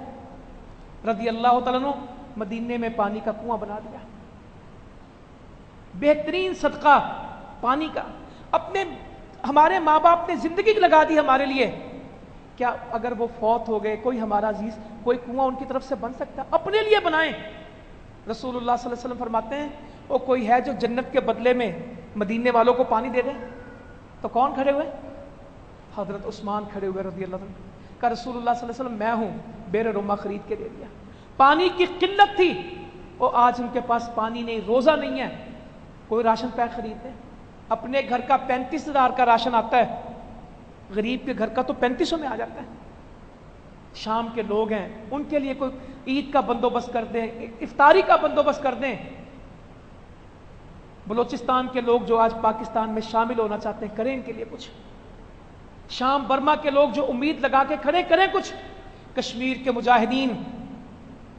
رضی اللہ تعالیٰ عنہ مدینے میں پانی کا کنواں بنا دیا۔ بہترین صدقہ پانی کا، ہمارے ماں باپ نے زندگی لگا دی ہمارے لیے، کیا اگر وہ فوت ہو گئے کوئی ہمارا عزیز کوئی کنواں ان کی طرف سے بن سکتا؟ اپنے لیے بنائیں۔ رسول اللہ صلی اللہ علیہ وسلم فرماتے ہیں وہ کوئی ہے جو جنت کے بدلے میں مدینے والوں کو پانی دے دے؟ تو کون کھڑے ہوئے؟ حضرت عثمان کھڑے ہوئے رضی اللہ عنہ، کہ رسول اللہ صلی اللہ علیہ وسلم میں ہوں، بیر روما خرید کے دے دیا۔ پانی کی قلت تھی، اور آج ان کے پاس پانی نہیں، روزہ نہیں ہے، کوئی راشن پیک خریدتے؟ اپنے گھر کا 35,000 کا راشن آتا ہے، غریب کے گھر کا تو 3500 میں آ جاتا ہے۔ شام کے لوگ ہیں ان کے لیے کوئی عید کا بندوبست کر دیں، افطاری کا بندوبست کر دیں۔ بلوچستان کے لوگ جو آج پاکستان میں شامل ہونا چاہتے ہیں کریں ان کے لیے کچھ۔ شام برما کے لوگ جو امید لگا کے کھڑے کریں کچھ۔ کشمیر کے مجاہدین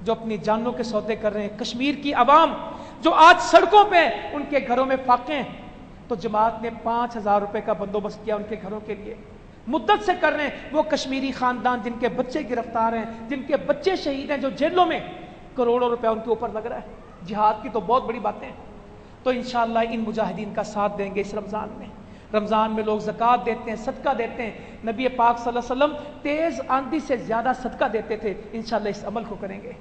جو اپنی جانوں کے سودے کر رہے ہیں، کشمیر کی عوام جو آج سڑکوں پہ ان کے گھروں میں فاقے ہیں، تو جماعت نے 5,000 روپے کا بندوبست کیا ان کے گھروں کے لیے، مدت سے کر رہے ہیں۔ وہ کشمیری خاندان جن کے بچے گرفتار ہیں، جن کے بچے شہید ہیں، جو جیلوں میں، کروڑوں روپے ان کے اوپر لگ رہا ہے۔ جہاد کی تو بہت بڑی باتیں ہیں۔ تو انشاءاللہ ان مجاہدین کا ساتھ دیں گے اس رمضان میں۔ رمضان میں لوگ زکوٰۃ دیتے ہیں، صدقہ دیتے ہیں، نبی پاک صلی اللہ علیہ وسلم تیز آندھی سے زیادہ صدقہ دیتے تھے۔ انشاءاللہ اس عمل کو کریں گے۔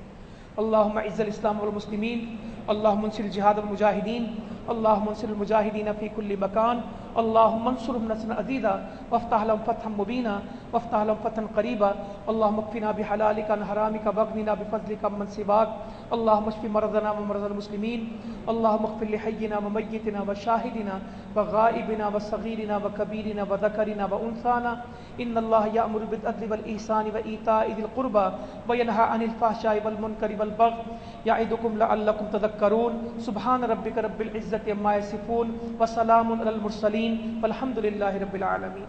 اللہم اعز الاسلام والمسلمین، اللہم انصر الجہاد والمجاہدین، اللہم انصر المجاہدین فی کل مکان، اللہم انصرهم نصرا عزیزا وافتح لهم فتحا مبینا وافتح لهم فتحا قریبا، اللہم اکفنا بحلالک عن حرامک واغننا بفضلک عمن سواک، اللہم اشف مرضنا ومرضى المسلمین، اللہم اغفر لحینا ومیتنا وشاہدنا وغائبنا وصغیرنا وکبیرنا وذکرنا وانثانا، ان اللہ یأمر بالعدل والإحسان وإیتاء ذی القربى وینہی عن الفحشاء والمنکر والبغی یعظکم لعلکم تذکرون۔ سبحان ربک رب العزة عما یصفون وسلام علی المرسلین والحمد للہ رب العالمین۔